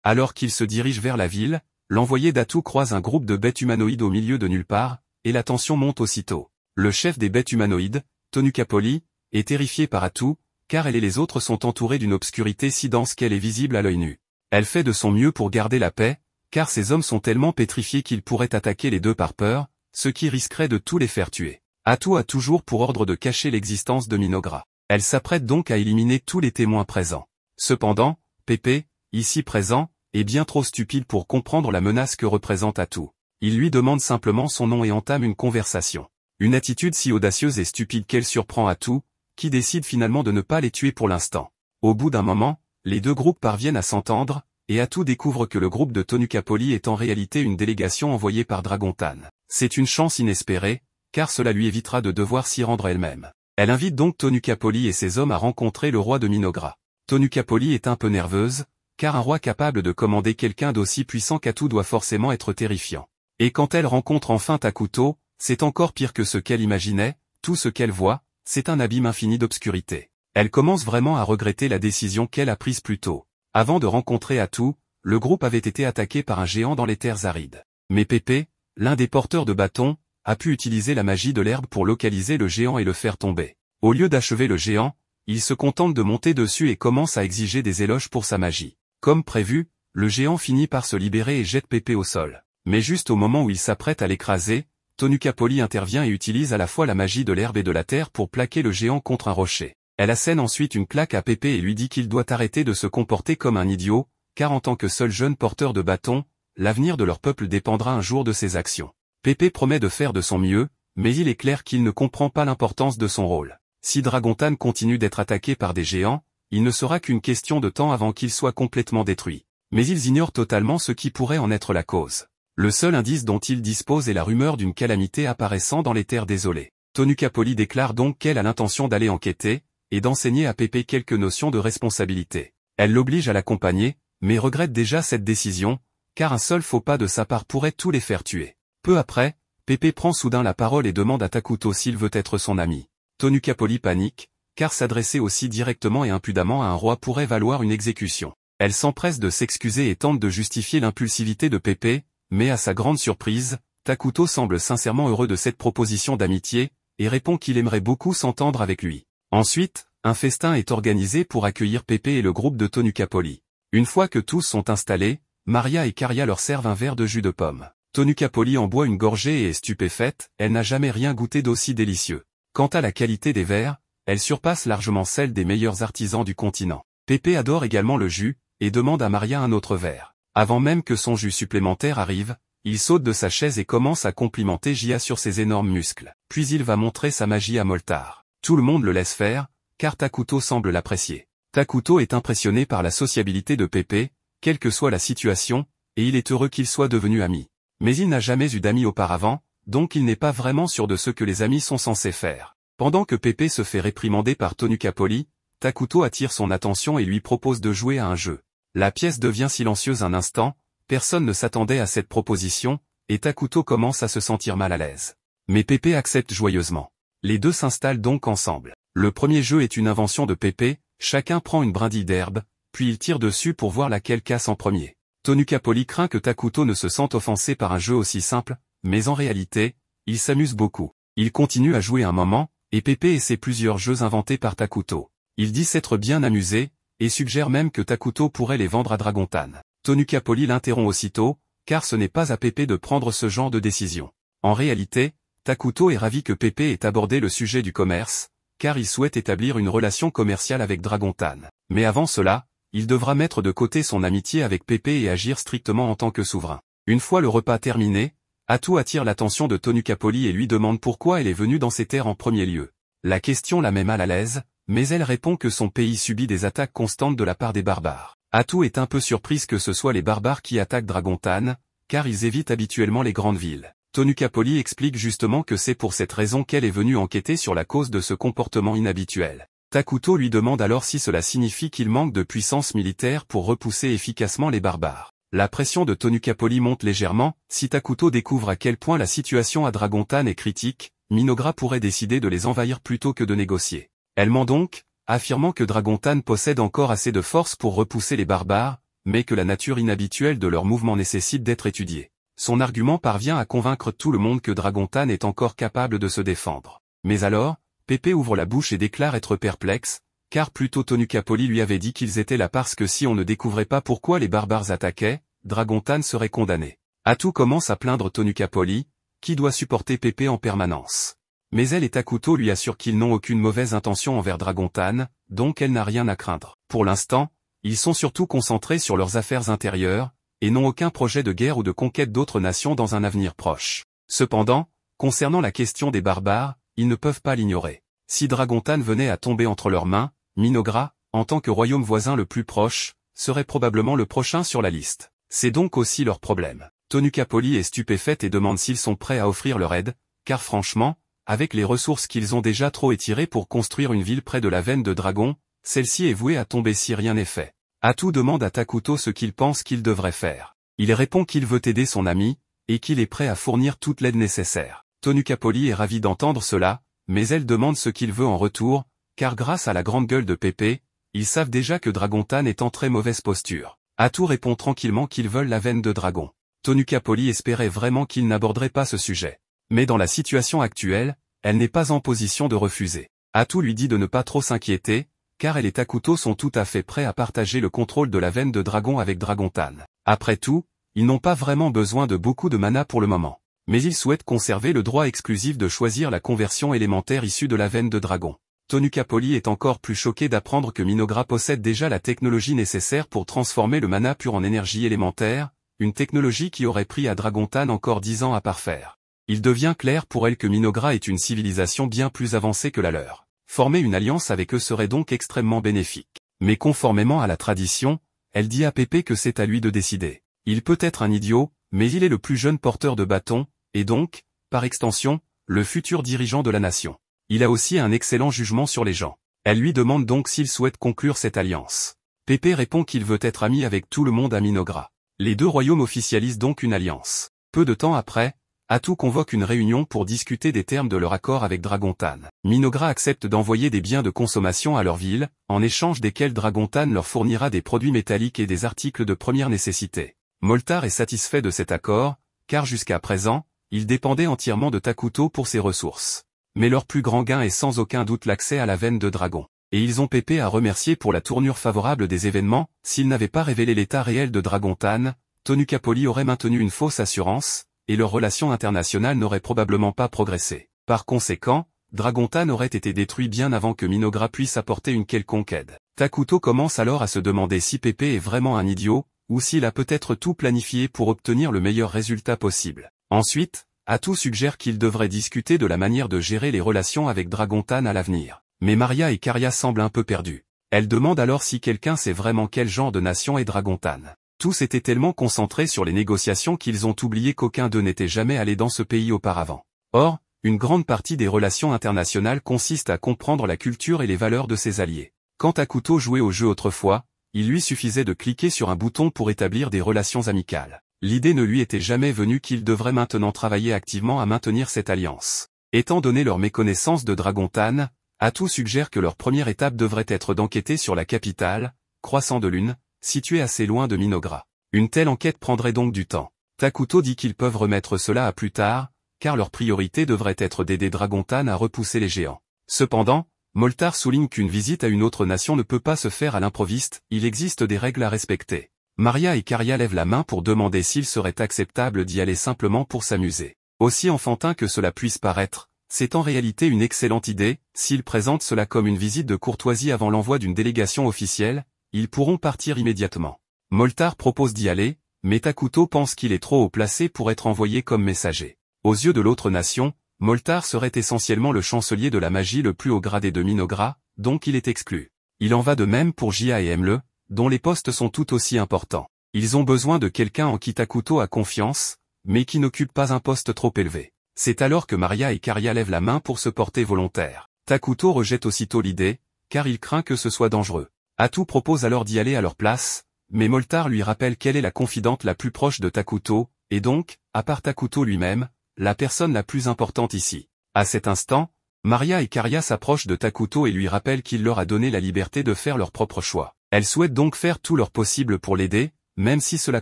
Alors qu'il se dirige vers la ville, l'envoyé d'Atu croise un groupe de bêtes humanoïdes au milieu de nulle part, et la tension monte aussitôt. Le chef des bêtes humanoïdes, Tonukapoli, est terrifié par Atu, car elle et les autres sont entourés d'une obscurité si dense qu'elle est visible à l'œil nu. Elle fait de son mieux pour garder la paix, car ces hommes sont tellement pétrifiés qu'ils pourraient attaquer les deux par peur, ce qui risquerait de tous les faire tuer. Atu a toujours pour ordre de cacher l'existence de Minogra. Elle s'apprête donc à éliminer tous les témoins présents. Cependant, Pépé, ici présent, est bien trop stupide pour comprendre la menace que représente Atu. Il lui demande simplement son nom et entame une conversation. Une attitude si audacieuse et stupide qu'elle surprend Atu, qui décide finalement de ne pas les tuer pour l'instant. Au bout d'un moment, les deux groupes parviennent à s'entendre, et Atu découvre que le groupe de Tonukapoli est en réalité une délégation envoyée par Dragontan. C'est une chance inespérée, car cela lui évitera de devoir s'y rendre elle-même. Elle invite donc Tonukapoli et ses hommes à rencontrer le roi de Minogra. Tonukapoli est un peu nerveuse, car un roi capable de commander quelqu'un d'aussi puissant qu'Atu doit forcément être terrifiant. Et quand elle rencontre enfin Takuto, c'est encore pire que ce qu'elle imaginait, tout ce qu'elle voit, c'est un abîme infini d'obscurité. Elle commence vraiment à regretter la décision qu'elle a prise plus tôt. Avant de rencontrer Atu, le groupe avait été attaqué par un géant dans les terres arides. Mais Pépé, l'un des porteurs de bâtons, a pu utiliser la magie de l'herbe pour localiser le géant et le faire tomber. Au lieu d'achever le géant, il se contente de monter dessus et commence à exiger des éloges pour sa magie. Comme prévu, le géant finit par se libérer et jette Pépé au sol. Mais juste au moment où il s'apprête à l'écraser, Tonukapoli intervient et utilise à la fois la magie de l'herbe et de la terre pour plaquer le géant contre un rocher. Elle assène ensuite une claque à Pépé et lui dit qu'il doit arrêter de se comporter comme un idiot, car en tant que seul jeune porteur de bâton, l'avenir de leur peuple dépendra un jour de ses actions. Pépé promet de faire de son mieux, mais il est clair qu'il ne comprend pas l'importance de son rôle. Si Dragontan continue d'être attaqué par des géants, il ne sera qu'une question de temps avant qu'il soit complètement détruit. Mais ils ignorent totalement ce qui pourrait en être la cause. Le seul indice dont ils disposent est la rumeur d'une calamité apparaissant dans les terres désolées. Tonukapoli déclare donc qu'elle a l'intention d'aller enquêter, et d'enseigner à Pépé quelques notions de responsabilité. Elle l'oblige à l'accompagner, mais regrette déjà cette décision, car un seul faux pas de sa part pourrait tous les faire tuer. Peu après, Pépé prend soudain la parole et demande à Takuto s'il veut être son ami. Tonukapoli panique, car s'adresser aussi directement et impudemment à un roi pourrait valoir une exécution. Elle s'empresse de s'excuser et tente de justifier l'impulsivité de Pépé, mais à sa grande surprise, Takuto semble sincèrement heureux de cette proposition d'amitié, et répond qu'il aimerait beaucoup s'entendre avec lui. Ensuite, un festin est organisé pour accueillir Pépé et le groupe de Tonukapoli. Une fois que tous sont installés, Maria et Karia leur servent un verre de jus de pomme. Tonukapoli en boit une gorgée et est stupéfaite, elle n'a jamais rien goûté d'aussi délicieux. Quant à la qualité des verres, elle surpasse largement celle des meilleurs artisans du continent. Pépé adore également le jus, et demande à Maria un autre verre. Avant même que son jus supplémentaire arrive, il saute de sa chaise et commence à complimenter Jia sur ses énormes muscles. Puis il va montrer sa magie à Moltar. Tout le monde le laisse faire, car Takuto semble l'apprécier. Takuto est impressionné par la sociabilité de Pépé, quelle que soit la situation, et il est heureux qu'ils soient devenus amis. Mais il n'a jamais eu d'amis auparavant, donc il n'est pas vraiment sûr de ce que les amis sont censés faire. Pendant que Pépé se fait réprimander par Tonukapoli, Takuto attire son attention et lui propose de jouer à un jeu. La pièce devient silencieuse un instant, personne ne s'attendait à cette proposition, et Takuto commence à se sentir mal à l'aise. Mais Pépé accepte joyeusement. Les deux s'installent donc ensemble. Le premier jeu est une invention de Pépé, chacun prend une brindille d'herbe, puis il tire dessus pour voir laquelle casse en premier. Tonukapoli craint que Takuto ne se sente offensé par un jeu aussi simple, mais en réalité, il s'amuse beaucoup. Il continue à jouer un moment, et Pépé essaie plusieurs jeux inventés par Takuto. Il dit s'être bien amusé, et suggère même que Takuto pourrait les vendre à Dragontan. Tonukapoli l'interrompt aussitôt, car ce n'est pas à Pépé de prendre ce genre de décision. En réalité, Takuto est ravi que Pépé ait abordé le sujet du commerce, car il souhaite établir une relation commerciale avec Dragontan. Mais avant cela, il devra mettre de côté son amitié avec Pépé et agir strictement en tant que souverain. Une fois le repas terminé, Atu attire l'attention de Tonukapoli et lui demande pourquoi elle est venue dans ces terres en premier lieu. La question la met mal à l'aise, mais elle répond que son pays subit des attaques constantes de la part des barbares. Atu est un peu surprise que ce soit les barbares qui attaquent Dragontan, car ils évitent habituellement les grandes villes. Tonukapoli explique justement que c'est pour cette raison qu'elle est venue enquêter sur la cause de ce comportement inhabituel. Takuto lui demande alors si cela signifie qu'il manque de puissance militaire pour repousser efficacement les barbares. La pression de Tonukapoli monte légèrement, si Takuto découvre à quel point la situation à Dragontan est critique, Minogra pourrait décider de les envahir plutôt que de négocier. Elle ment donc, affirmant que Dragontan possède encore assez de force pour repousser les barbares, mais que la nature inhabituelle de leur mouvement nécessite d'être étudiée. Son argument parvient à convaincre tout le monde que Dragontan est encore capable de se défendre. Mais alors, Pépé ouvre la bouche et déclare être perplexe, car plus tôt Tonukapoli lui avait dit qu'ils étaient là parce que si on ne découvrait pas pourquoi les barbares attaquaient, Dragontan serait condamné. Atu commence à plaindre Tonukapoli, qui doit supporter Pépé en permanence. Mais elle et Takuto lui assurent qu'ils n'ont aucune mauvaise intention envers Dragontan, donc elle n'a rien à craindre. Pour l'instant, ils sont surtout concentrés sur leurs affaires intérieures, et n'ont aucun projet de guerre ou de conquête d'autres nations dans un avenir proche. Cependant, concernant la question des barbares, ils ne peuvent pas l'ignorer. Si Dragontan venait à tomber entre leurs mains, Minogra, en tant que royaume voisin le plus proche, serait probablement le prochain sur la liste. C'est donc aussi leur problème. Tonukapoli est stupéfaite et demande s'ils sont prêts à offrir leur aide, car franchement, avec les ressources qu'ils ont déjà trop étirées pour construire une ville près de la veine de dragon, celle-ci est vouée à tomber si rien n'est fait. Atu demande à Takuto ce qu'il pense qu'il devrait faire. Il répond qu'il veut aider son ami, et qu'il est prêt à fournir toute l'aide nécessaire. Tonukapoli est ravi d'entendre cela, mais elle demande ce qu'il veut en retour, car grâce à la grande gueule de Pépé, ils savent déjà que Dragontan est en très mauvaise posture. Atu répond tranquillement qu'ils veulent la veine de dragon. Tonukapoli espérait vraiment qu'il n'aborderait pas ce sujet. Mais dans la situation actuelle, elle n'est pas en position de refuser. Atu lui dit de ne pas trop s'inquiéter, car elle et Takuto sont tout à fait prêts à partager le contrôle de la veine de dragon avec Dragontan. Après tout, ils n'ont pas vraiment besoin de beaucoup de mana pour le moment. Mais ils souhaitent conserver le droit exclusif de choisir la conversion élémentaire issue de la veine de dragon. Tonukapoli est encore plus choqué d'apprendre que Minogra possède déjà la technologie nécessaire pour transformer le mana pur en énergie élémentaire, une technologie qui aurait pris à Dragontan encore 10 ans à parfaire. Il devient clair pour elle que Minogra est une civilisation bien plus avancée que la leur. Former une alliance avec eux serait donc extrêmement bénéfique. Mais conformément à la tradition, elle dit à Pépé que c'est à lui de décider. Il peut être un idiot, mais il est le plus jeune porteur de bâton, et donc, par extension, le futur dirigeant de la nation. Il a aussi un excellent jugement sur les gens. Elle lui demande donc s'il souhaite conclure cette alliance. Pépé répond qu'il veut être ami avec tout le monde à Minogra. Les deux royaumes officialisent donc une alliance. Peu de temps après, Atu convoque une réunion pour discuter des termes de leur accord avec Dragontan. Minogra accepte d'envoyer des biens de consommation à leur ville, en échange desquels Dragontan leur fournira des produits métalliques et des articles de première nécessité. Moltar est satisfait de cet accord, car jusqu'à présent, il dépendait entièrement de Takuto pour ses ressources. Mais leur plus grand gain est sans aucun doute l'accès à la veine de dragon. Et ils ont Pépé à remercier pour la tournure favorable des événements. S'ils n'avaient pas révélé l'état réel de Dragontan, Tonukapoli aurait maintenu une fausse assurance, et leurs relations internationales n'auraient probablement pas progressé. Par conséquent, Dragontan aurait été détruit bien avant que Minogra puisse apporter une quelconque aide. Takuto commence alors à se demander si Pépé est vraiment un idiot, ou s'il a peut-être tout planifié pour obtenir le meilleur résultat possible. Ensuite, Atu suggère qu'il devrait discuter de la manière de gérer les relations avec Dragontan à l'avenir. Mais Maria et Karia semblent un peu perdus. Elle demande alors si quelqu'un sait vraiment quel genre de nation est Dragontan. Tous étaient tellement concentrés sur les négociations qu'ils ont oublié qu'aucun d'eux n'était jamais allé dans ce pays auparavant. Or, une grande partie des relations internationales consiste à comprendre la culture et les valeurs de ses alliés. Quand Takuto jouait au jeu autrefois, il lui suffisait de cliquer sur un bouton pour établir des relations amicales. L'idée ne lui était jamais venue qu'il devrait maintenant travailler activement à maintenir cette alliance. Étant donné leur méconnaissance de Dragontan, Atu suggère que leur première étape devrait être d'enquêter sur la capitale, Croissant de Lune, située assez loin de Minogra. Une telle enquête prendrait donc du temps. Takuto dit qu'ils peuvent remettre cela à plus tard, car leur priorité devrait être d'aider Dragontan à repousser les géants. Cependant, Moltar souligne qu'une visite à une autre nation ne peut pas se faire à l'improviste, il existe des règles à respecter. Maria et Karia lèvent la main pour demander s'il serait acceptable d'y aller simplement pour s'amuser. Aussi enfantin que cela puisse paraître, c'est en réalité une excellente idée, s'ils présentent cela comme une visite de courtoisie avant l'envoi d'une délégation officielle, ils pourront partir immédiatement. Moltar propose d'y aller, mais Takuto pense qu'il est trop haut placé pour être envoyé comme messager. Aux yeux de l'autre nation, Moltar serait essentiellement le chancelier de la magie le plus haut gradé de Minogra, donc il est exclu. Il en va de même pour Jia et Emle, dont les postes sont tout aussi importants. Ils ont besoin de quelqu'un en qui Takuto a confiance, mais qui n'occupe pas un poste trop élevé. C'est alors que Maria et Karia lèvent la main pour se porter volontaires. Takuto rejette aussitôt l'idée, car il craint que ce soit dangereux. Atu propose alors d'y aller à leur place, mais Moltar lui rappelle qu'elle est la confidente la plus proche de Takuto, et donc, à part Takuto lui-même, la personne la plus importante ici. À cet instant, Maria et Karia s'approchent de Takuto et lui rappellent qu'il leur a donné la liberté de faire leur propre choix. Elles souhaitent donc faire tout leur possible pour l'aider, même si cela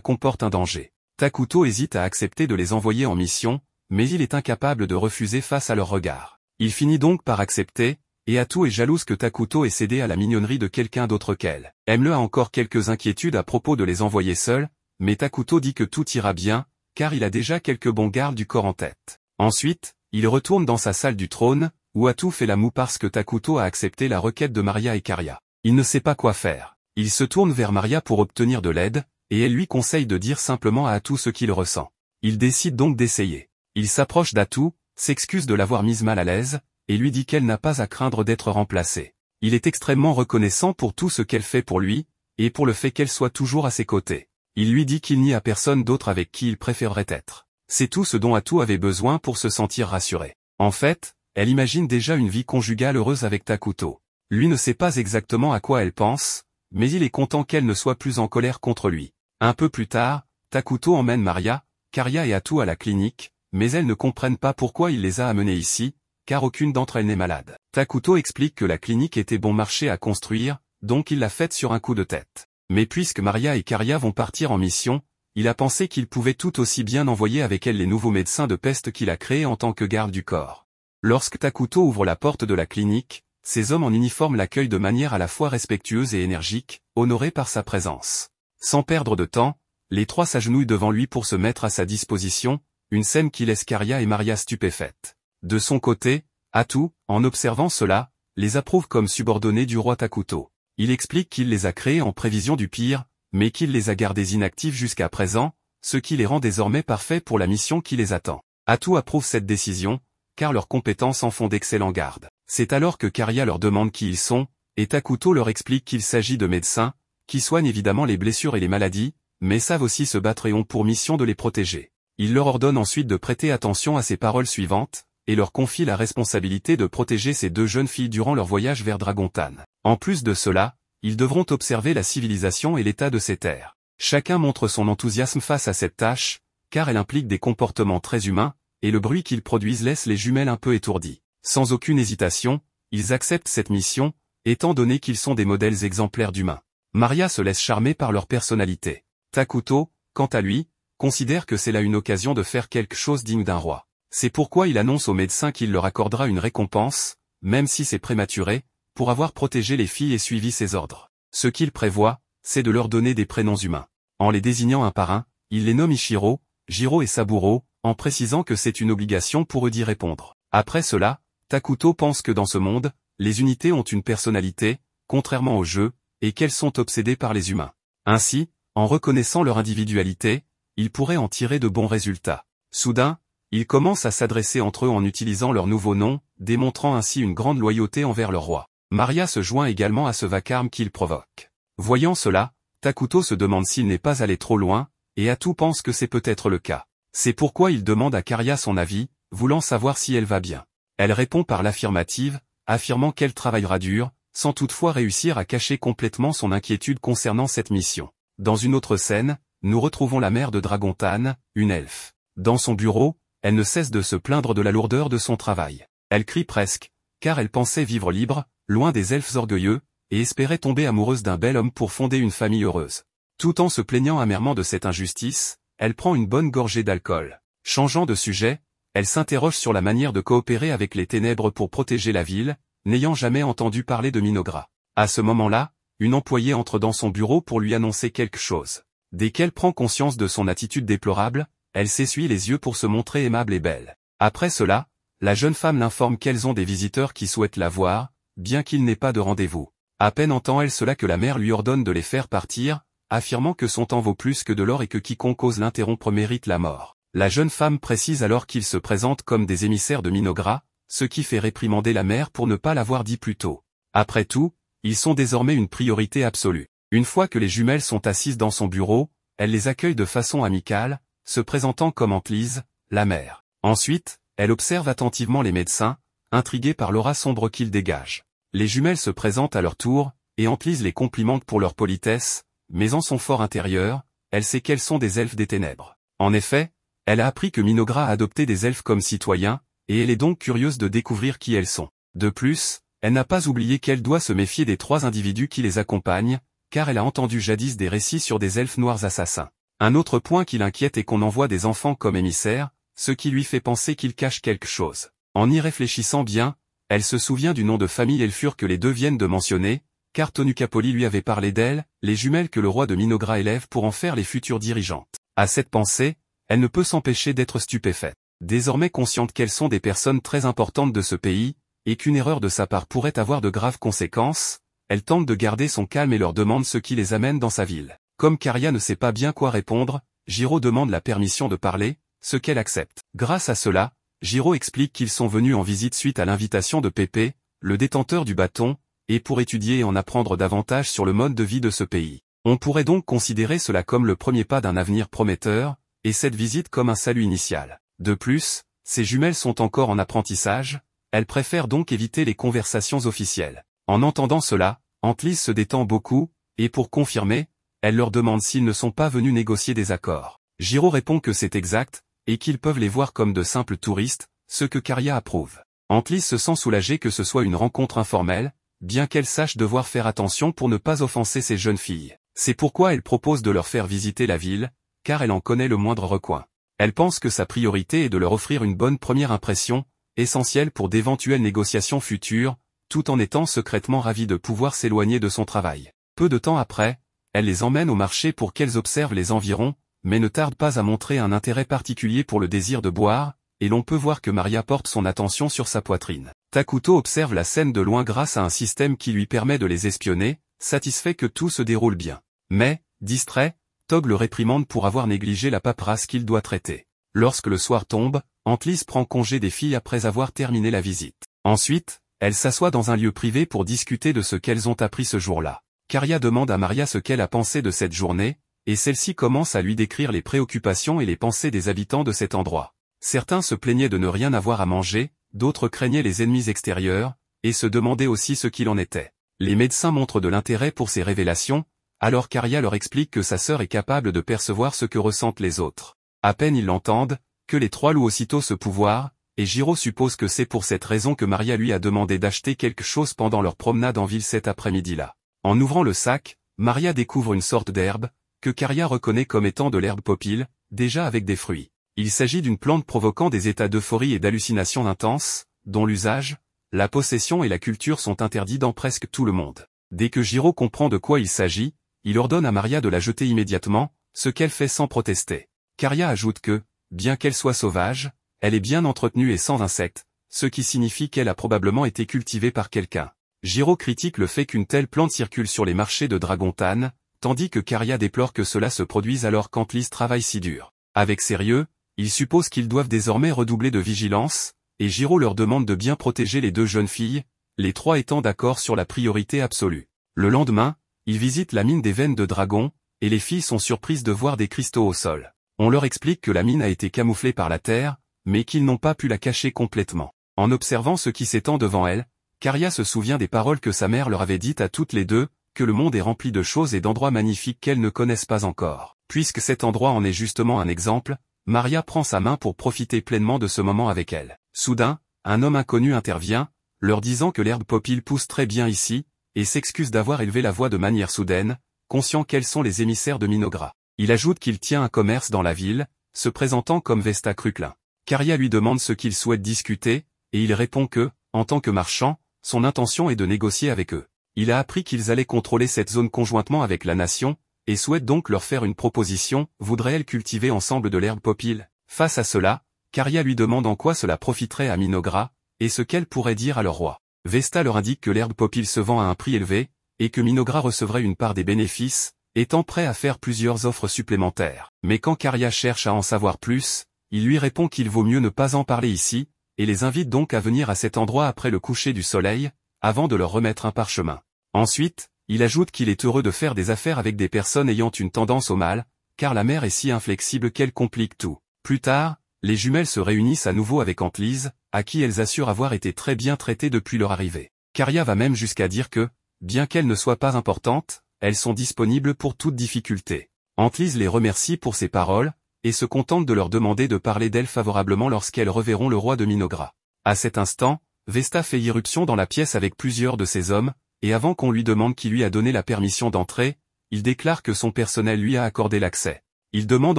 comporte un danger. Takuto hésite à accepter de les envoyer en mission, mais il est incapable de refuser face à leur regard. Il finit donc par accepter, et Atu est jalouse que Takuto ait cédé à la mignonnerie de quelqu'un d'autre qu'elle. Emle a encore quelques inquiétudes à propos de les envoyer seuls, mais Takuto dit que tout ira bien, car il a déjà quelques bons gardes du corps en tête. Ensuite, il retourne dans sa salle du trône, où Atu fait la moue parce que Takuto a accepté la requête de Maria et Karia. Il ne sait pas quoi faire. Il se tourne vers Maria pour obtenir de l'aide, et elle lui conseille de dire simplement à Atu ce qu'il ressent. Il décide donc d'essayer. Il s'approche d'Atu, s'excuse de l'avoir mise mal à l'aise, et lui dit qu'elle n'a pas à craindre d'être remplacée. Il est extrêmement reconnaissant pour tout ce qu'elle fait pour lui, et pour le fait qu'elle soit toujours à ses côtés. Il lui dit qu'il n'y a personne d'autre avec qui il préférerait être. C'est tout ce dont Atu avait besoin pour se sentir rassuré. En fait, elle imagine déjà une vie conjugale heureuse avec Takuto. Lui ne sait pas exactement à quoi elle pense, mais il est content qu'elle ne soit plus en colère contre lui. Un peu plus tard, Takuto emmène Maria, Karia et Atu à la clinique, mais elles ne comprennent pas pourquoi il les a amenées ici, car aucune d'entre elles n'est malade. Takuto explique que la clinique était bon marché à construire, donc il l'a faite sur un coup de tête. Mais puisque Maria et Karia vont partir en mission, il a pensé qu'il pouvait tout aussi bien envoyer avec elle les nouveaux médecins de peste qu'il a créés en tant que garde du corps. Lorsque Takuto ouvre la porte de la clinique, ces hommes en uniforme l'accueillent de manière à la fois respectueuse et énergique, honorés par sa présence. Sans perdre de temps, les trois s'agenouillent devant lui pour se mettre à sa disposition, une scène qui laisse Karia et Maria stupéfaites. De son côté, Atu, en observant cela, les approuve comme subordonnés du roi Takuto. Il explique qu'il les a créés en prévision du pire, mais qu'il les a gardés inactifs jusqu'à présent, ce qui les rend désormais parfaits pour la mission qui les attend. Atu approuve cette décision, car leurs compétences en font d'excellents gardes. C'est alors que Karia leur demande qui ils sont, et Takuto leur explique qu'il s'agit de médecins, qui soignent évidemment les blessures et les maladies, mais savent aussi se battre et ont pour mission de les protéger. Il leur ordonne ensuite de prêter attention à ces paroles suivantes, et leur confie la responsabilité de protéger ces deux jeunes filles durant leur voyage vers Dragontan. En plus de cela, ils devront observer la civilisation et l'état de ces terres. Chacun montre son enthousiasme face à cette tâche, car elle implique des comportements très humains, et le bruit qu'ils produisent laisse les jumelles un peu étourdies. Sans aucune hésitation, ils acceptent cette mission, étant donné qu'ils sont des modèles exemplaires d'humains. Maria se laisse charmer par leur personnalité. Takuto, quant à lui, considère que c'est là une occasion de faire quelque chose digne d'un roi. C'est pourquoi il annonce au médecin qu'il leur accordera une récompense, même si c'est prématuré, pour avoir protégé les filles et suivi ses ordres. Ce qu'il prévoit, c'est de leur donner des prénoms humains. En les désignant un par un, il les nomme Ichiro, Jiro et Saburo, en précisant que c'est une obligation pour eux d'y répondre. Après cela, Takuto pense que dans ce monde, les unités ont une personnalité, contrairement aux jeux, et qu'elles sont obsédées par les humains. Ainsi, en reconnaissant leur individualité, ils pourraient en tirer de bons résultats. Soudain, ils commencent à s'adresser entre eux en utilisant leurs nouveaux noms, démontrant ainsi une grande loyauté envers leur roi. Maria se joint également à ce vacarme qu'il provoque. Voyant cela, Takuto se demande s'il n'est pas allé trop loin, et Atu pense que c'est peut-être le cas. C'est pourquoi il demande à Karia son avis, voulant savoir si elle va bien. Elle répond par l'affirmative, affirmant qu'elle travaillera dur, sans toutefois réussir à cacher complètement son inquiétude concernant cette mission. Dans une autre scène, nous retrouvons la mère de Dragontan, une elfe. Dans son bureau, elle ne cesse de se plaindre de la lourdeur de son travail. Elle crie presque, car elle pensait vivre libre, loin des elfes orgueilleux, et espérait tomber amoureuse d'un bel homme pour fonder une famille heureuse. Tout en se plaignant amèrement de cette injustice, elle prend une bonne gorgée d'alcool. Changeant de sujet, elle s'interroge sur la manière de coopérer avec les ténèbres pour protéger la ville, n'ayant jamais entendu parler de Minogra. À ce moment-là, une employée entre dans son bureau pour lui annoncer quelque chose. Dès qu'elle prend conscience de son attitude déplorable, elle s'essuie les yeux pour se montrer aimable et belle. Après cela, la jeune femme l'informe qu'elles ont des visiteurs qui souhaitent la voir, bien qu'il n'ait pas de rendez-vous. À peine entend-elle cela que la mère lui ordonne de les faire partir, affirmant que son temps vaut plus que de l'or et que quiconque ose l'interrompre mérite la mort. La jeune femme précise alors qu'ils se présentent comme des émissaires de Minogra, ce qui fait réprimander la mère pour ne pas l'avoir dit plus tôt. Après tout, ils sont désormais une priorité absolue. Une fois que les jumelles sont assises dans son bureau, elle les accueille de façon amicale, se présentant comme Antlise, la mère. Ensuite, elle observe attentivement les médecins, intrigués par l'aura sombre qu'ils dégagent. Les jumelles se présentent à leur tour, et Antlise les complimente pour leur politesse, mais en son fort intérieur, elle sait qu'elles sont des elfes des ténèbres. En effet, elle a appris que Minogra a adopté des elfes comme citoyens, et elle est donc curieuse de découvrir qui elles sont. De plus, elle n'a pas oublié qu'elle doit se méfier des 3 individus qui les accompagnent, car elle a entendu jadis des récits sur des elfes noirs assassins. Un autre point qui l'inquiète est qu'on envoie des enfants comme émissaires, ce qui lui fait penser qu'ils cachent quelque chose. En y réfléchissant bien, elle se souvient du nom de famille Elfur que les deux viennent de mentionner, car Tonukapoli lui avait parlé d'elles, les jumelles que le roi de Minogra élève pour en faire les futures dirigeantes. À cette pensée, elle ne peut s'empêcher d'être stupéfaite. Désormais consciente qu'elles sont des personnes très importantes de ce pays, et qu'une erreur de sa part pourrait avoir de graves conséquences, elle tente de garder son calme et leur demande ce qui les amène dans sa ville. Comme Karia ne sait pas bien quoi répondre, Jiro demande la permission de parler, ce qu'elle accepte. Grâce à cela, Jiro explique qu'ils sont venus en visite suite à l'invitation de Pépé, le détenteur du bâton, et pour étudier et en apprendre davantage sur le mode de vie de ce pays. On pourrait donc considérer cela comme le premier pas d'un avenir prometteur, et cette visite comme un salut initial. De plus, ces jumelles sont encore en apprentissage, elles préfèrent donc éviter les conversations officielles. En entendant cela, Antlise se détend beaucoup, et pour confirmer, elle leur demande s'ils ne sont pas venus négocier des accords. Jiro répond que c'est exact, et qu'ils peuvent les voir comme de simples touristes, ce que Karia approuve. Antlise se sent soulagée que ce soit une rencontre informelle, bien qu'elle sache devoir faire attention pour ne pas offenser ces jeunes filles. C'est pourquoi elle propose de leur faire visiter la ville, car elle en connaît le moindre recoin. Elle pense que sa priorité est de leur offrir une bonne première impression, essentielle pour d'éventuelles négociations futures, tout en étant secrètement ravie de pouvoir s'éloigner de son travail. Peu de temps après, elle les emmène au marché pour qu'elles observent les environs, mais ne tarde pas à montrer un intérêt particulier pour le désir de boire, et l'on peut voir que Maria porte son attention sur sa poitrine. Takuto observe la scène de loin grâce à un système qui lui permet de les espionner, satisfait que tout se déroule bien. Mais, distrait, Tog le réprimande pour avoir négligé la paperasse qu'il doit traiter. Lorsque le soir tombe, Antlise prend congé des filles après avoir terminé la visite. Ensuite, elle s'assoit dans un lieu privé pour discuter de ce qu'elles ont appris ce jour-là. Karia demande à Maria ce qu'elle a pensé de cette journée, et celle-ci commence à lui décrire les préoccupations et les pensées des habitants de cet endroit. Certains se plaignaient de ne rien avoir à manger, d'autres craignaient les ennemis extérieurs, et se demandaient aussi ce qu'il en était. Les médecins montrent de l'intérêt pour ces révélations, alors Karia leur explique que sa sœur est capable de percevoir ce que ressentent les autres. À peine ils l'entendent, que les 3 louent aussitôt ce pouvoir, et Jiro suppose que c'est pour cette raison que Maria lui a demandé d'acheter quelque chose pendant leur promenade en ville cet après-midi-là. En ouvrant le sac, Maria découvre une sorte d'herbe, que Karia reconnaît comme étant de l'herbe popile, déjà avec des fruits. Il s'agit d'une plante provoquant des états d'euphorie et d'hallucination intenses, dont l'usage, la possession et la culture sont interdits dans presque tout le monde. Dès que Jiro comprend de quoi il s'agit, il ordonne à Maria de la jeter immédiatement, ce qu'elle fait sans protester. Karia ajoute que, bien qu'elle soit sauvage, elle est bien entretenue et sans insectes, ce qui signifie qu'elle a probablement été cultivée par quelqu'un. Jiro critique le fait qu'une telle plante circule sur les marchés de Dragontan, tandis que Karia déplore que cela se produise alors qu'Antlise travaille si dur. Avec sérieux, il suppose qu'ils doivent désormais redoubler de vigilance, et Jiro leur demande de bien protéger les 2 jeunes filles, les 3 étant d'accord sur la priorité absolue. Le lendemain, ils visitent la mine des veines de dragon, et les filles sont surprises de voir des cristaux au sol. On leur explique que la mine a été camouflée par la terre, mais qu'ils n'ont pas pu la cacher complètement. En observant ce qui s'étend devant elles, Karia se souvient des paroles que sa mère leur avait dites à toutes les deux, que le monde est rempli de choses et d'endroits magnifiques qu'elles ne connaissent pas encore. Puisque cet endroit en est justement un exemple, Maria prend sa main pour profiter pleinement de ce moment avec elle. Soudain, un homme inconnu intervient, leur disant que l'herbe popile pousse très bien ici, et s'excuse d'avoir élevé la voix de manière soudaine, conscient qu'elles sont les émissaires de Minogra. Il ajoute qu'il tient un commerce dans la ville, se présentant comme Vesta Cruquelin. Karia lui demande ce qu'il souhaite discuter, et il répond que, en tant que marchand, son intention est de négocier avec eux. Il a appris qu'ils allaient contrôler cette zone conjointement avec la nation, et souhaite donc leur faire une proposition, voudraient-elles cultiver ensemble de l'herbe popile? Face à cela, Karia lui demande en quoi cela profiterait à Minogra, et ce qu'elle pourrait dire à leur roi. Vesta leur indique que l'herbe popile se vend à un prix élevé, et que Minogra recevrait une part des bénéfices, étant prêt à faire plusieurs offres supplémentaires. Mais quand Karia cherche à en savoir plus, il lui répond qu'il vaut mieux ne pas en parler ici, et les invite donc à venir à cet endroit après le coucher du soleil, avant de leur remettre un parchemin. Ensuite, il ajoute qu'il est heureux de faire des affaires avec des personnes ayant une tendance au mal, car la mère est si inflexible qu'elle complique tout. Plus tard, les jumelles se réunissent à nouveau avec Antlise, à qui elles assurent avoir été très bien traitées depuis leur arrivée. Karia va même jusqu'à dire que, bien qu'elles ne soient pas importantes, elles sont disponibles pour toute difficulté. Antlise les remercie pour ces paroles, et se contente de leur demander de parler d'elle favorablement lorsqu'elles reverront le roi de Minogra. À cet instant, Vesta fait irruption dans la pièce avec plusieurs de ses hommes, et avant qu'on lui demande qui lui a donné la permission d'entrer, il déclare que son personnel lui a accordé l'accès. Il demande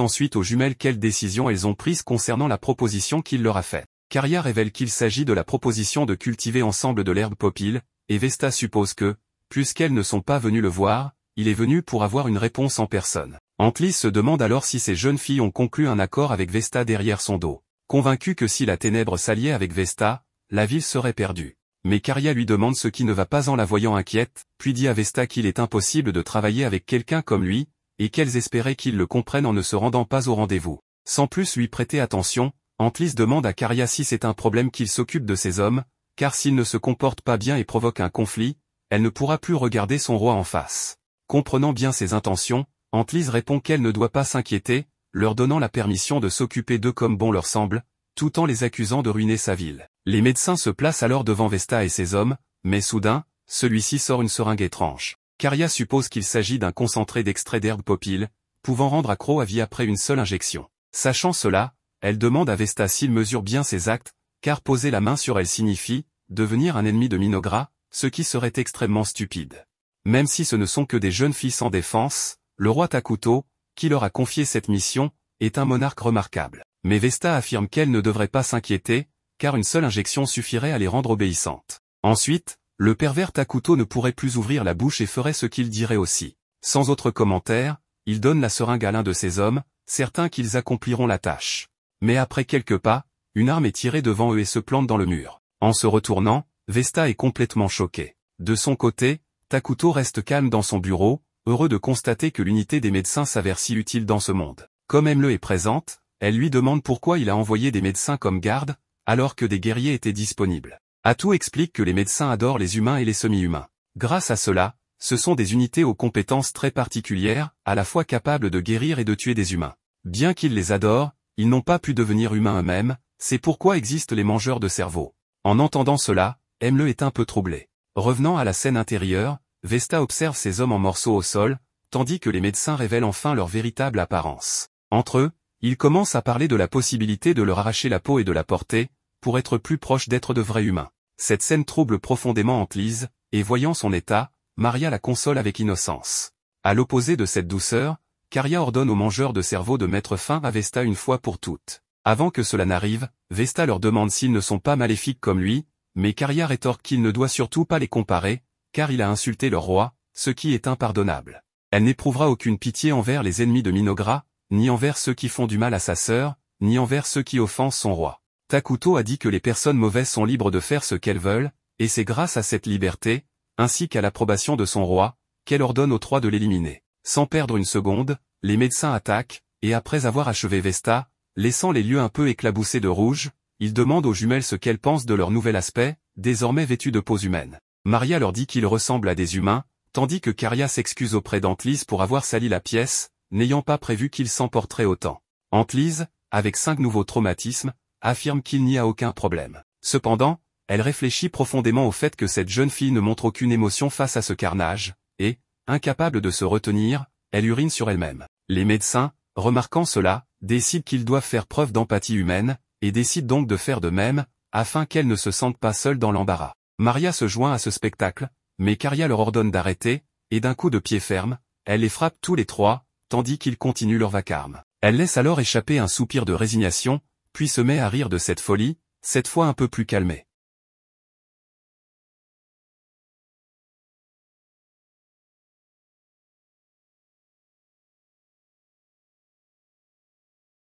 ensuite aux jumelles quelles décisions elles ont prises concernant la proposition qu'il leur a faite. Karia révèle qu'il s'agit de la proposition de cultiver ensemble de l'herbe popile, et Vesta suppose que, puisqu'elles ne sont pas venues le voir, il est venu pour avoir une réponse en personne. Antlise se demande alors si ces jeunes filles ont conclu un accord avec Vesta derrière son dos. Convaincu que si la ténèbre s'alliait avec Vesta, la ville serait perdue. Mais Karia lui demande ce qui ne va pas en la voyant inquiète, puis dit à Vesta qu'il est impossible de travailler avec quelqu'un comme lui, et qu'elles espéraient qu'il le comprenne en ne se rendant pas au rendez-vous. Sans plus lui prêter attention, Antlise demande à Karia si c'est un problème qu'il s'occupe de ses hommes, car s'ils ne se comportent pas bien et provoquent un conflit, elle ne pourra plus regarder son roi en face. Comprenant bien ses intentions, Antlise répond qu'elle ne doit pas s'inquiéter, leur donnant la permission de s'occuper d'eux comme bon leur semble, tout en les accusant de ruiner sa ville. Les médecins se placent alors devant Vesta et ses hommes, mais soudain, celui-ci sort une seringue étrange. Karia suppose qu'il s'agit d'un concentré d'extrait d'herbe popile, pouvant rendre accro à vie après une seule injection. Sachant cela, elle demande à Vesta s'il mesure bien ses actes, car poser la main sur elle signifie devenir un ennemi de Minogra, ce qui serait extrêmement stupide. Même si ce ne sont que des jeunes filles sans défense, le roi Takuto, qui leur a confié cette mission, est un monarque remarquable. Mais Vesta affirme qu'elle ne devrait pas s'inquiéter, car une seule injection suffirait à les rendre obéissantes. Ensuite, le pervers Takuto ne pourrait plus ouvrir la bouche et ferait ce qu'il dirait aussi. Sans autre commentaire, il donne la seringue à l'un de ses hommes, certain qu'ils accompliront la tâche. Mais après quelques pas, une arme est tirée devant eux et se plante dans le mur. En se retournant, Vesta est complètement choquée. De son côté, Takuto reste calme dans son bureau, heureux de constater que l'unité des médecins s'avère si utile dans ce monde. Comme Emle est présente, elle lui demande pourquoi il a envoyé des médecins comme garde, alors que des guerriers étaient disponibles. Atu explique que les médecins adorent les humains et les semi-humains. Grâce à cela, ce sont des unités aux compétences très particulières, à la fois capables de guérir et de tuer des humains. Bien qu'ils les adorent, ils n'ont pas pu devenir humains eux-mêmes, c'est pourquoi existent les mangeurs de cerveau. En entendant cela, Emle est un peu troublé. Revenant à la scène intérieure, Vesta observe ces hommes en morceaux au sol, tandis que les médecins révèlent enfin leur véritable apparence. Entre eux, ils commencent à parler de la possibilité de leur arracher la peau et de la porter, pour être plus proche d'être de vrais humains. Cette scène trouble profondément Antlise, et voyant son état, Maria la console avec innocence. À l'opposé de cette douceur, Karia ordonne aux mangeurs de cerveau de mettre fin à Vesta une fois pour toutes. Avant que cela n'arrive, Vesta leur demande s'ils ne sont pas maléfiques comme lui, mais Karia rétorque qu'il ne doit surtout pas les comparer, car il a insulté leur roi, ce qui est impardonnable. Elle n'éprouvera aucune pitié envers les ennemis de Minogra, ni envers ceux qui font du mal à sa sœur, ni envers ceux qui offensent son roi. Takuto a dit que les personnes mauvaises sont libres de faire ce qu'elles veulent, et c'est grâce à cette liberté, ainsi qu'à l'approbation de son roi, qu'elle ordonne aux trois de l'éliminer. Sans perdre une seconde, les médecins attaquent, et après avoir achevé Vesta, laissant les lieux un peu éclaboussés de rouge, ils demandent aux jumelles ce qu'elles pensent de leur nouvel aspect, désormais vêtues de peaux humaines. Maria leur dit qu'ils ressemblent à des humains, tandis que Caria s'excuse auprès d'Antlise pour avoir sali la pièce, n'ayant pas prévu qu'il s'emporterait autant. Antlise, avec 5 nouveaux traumatismes, affirme qu'il n'y a aucun problème. Cependant, elle réfléchit profondément au fait que cette jeune fille ne montre aucune émotion face à ce carnage, et, incapable de se retenir, elle urine sur elle-même. Les médecins, remarquant cela, décident qu'ils doivent faire preuve d'empathie humaine, et décident donc de faire de même, afin qu'elle ne se sente pas seule dans l'embarras. Maria se joint à ce spectacle, mais Caria leur ordonne d'arrêter, et d'un coup de pied ferme, elle les frappe tous les 3, tandis qu'ils continuent leur vacarme. Elle laisse alors échapper un soupir de résignation, puis se met à rire de cette folie, cette fois un peu plus calmée.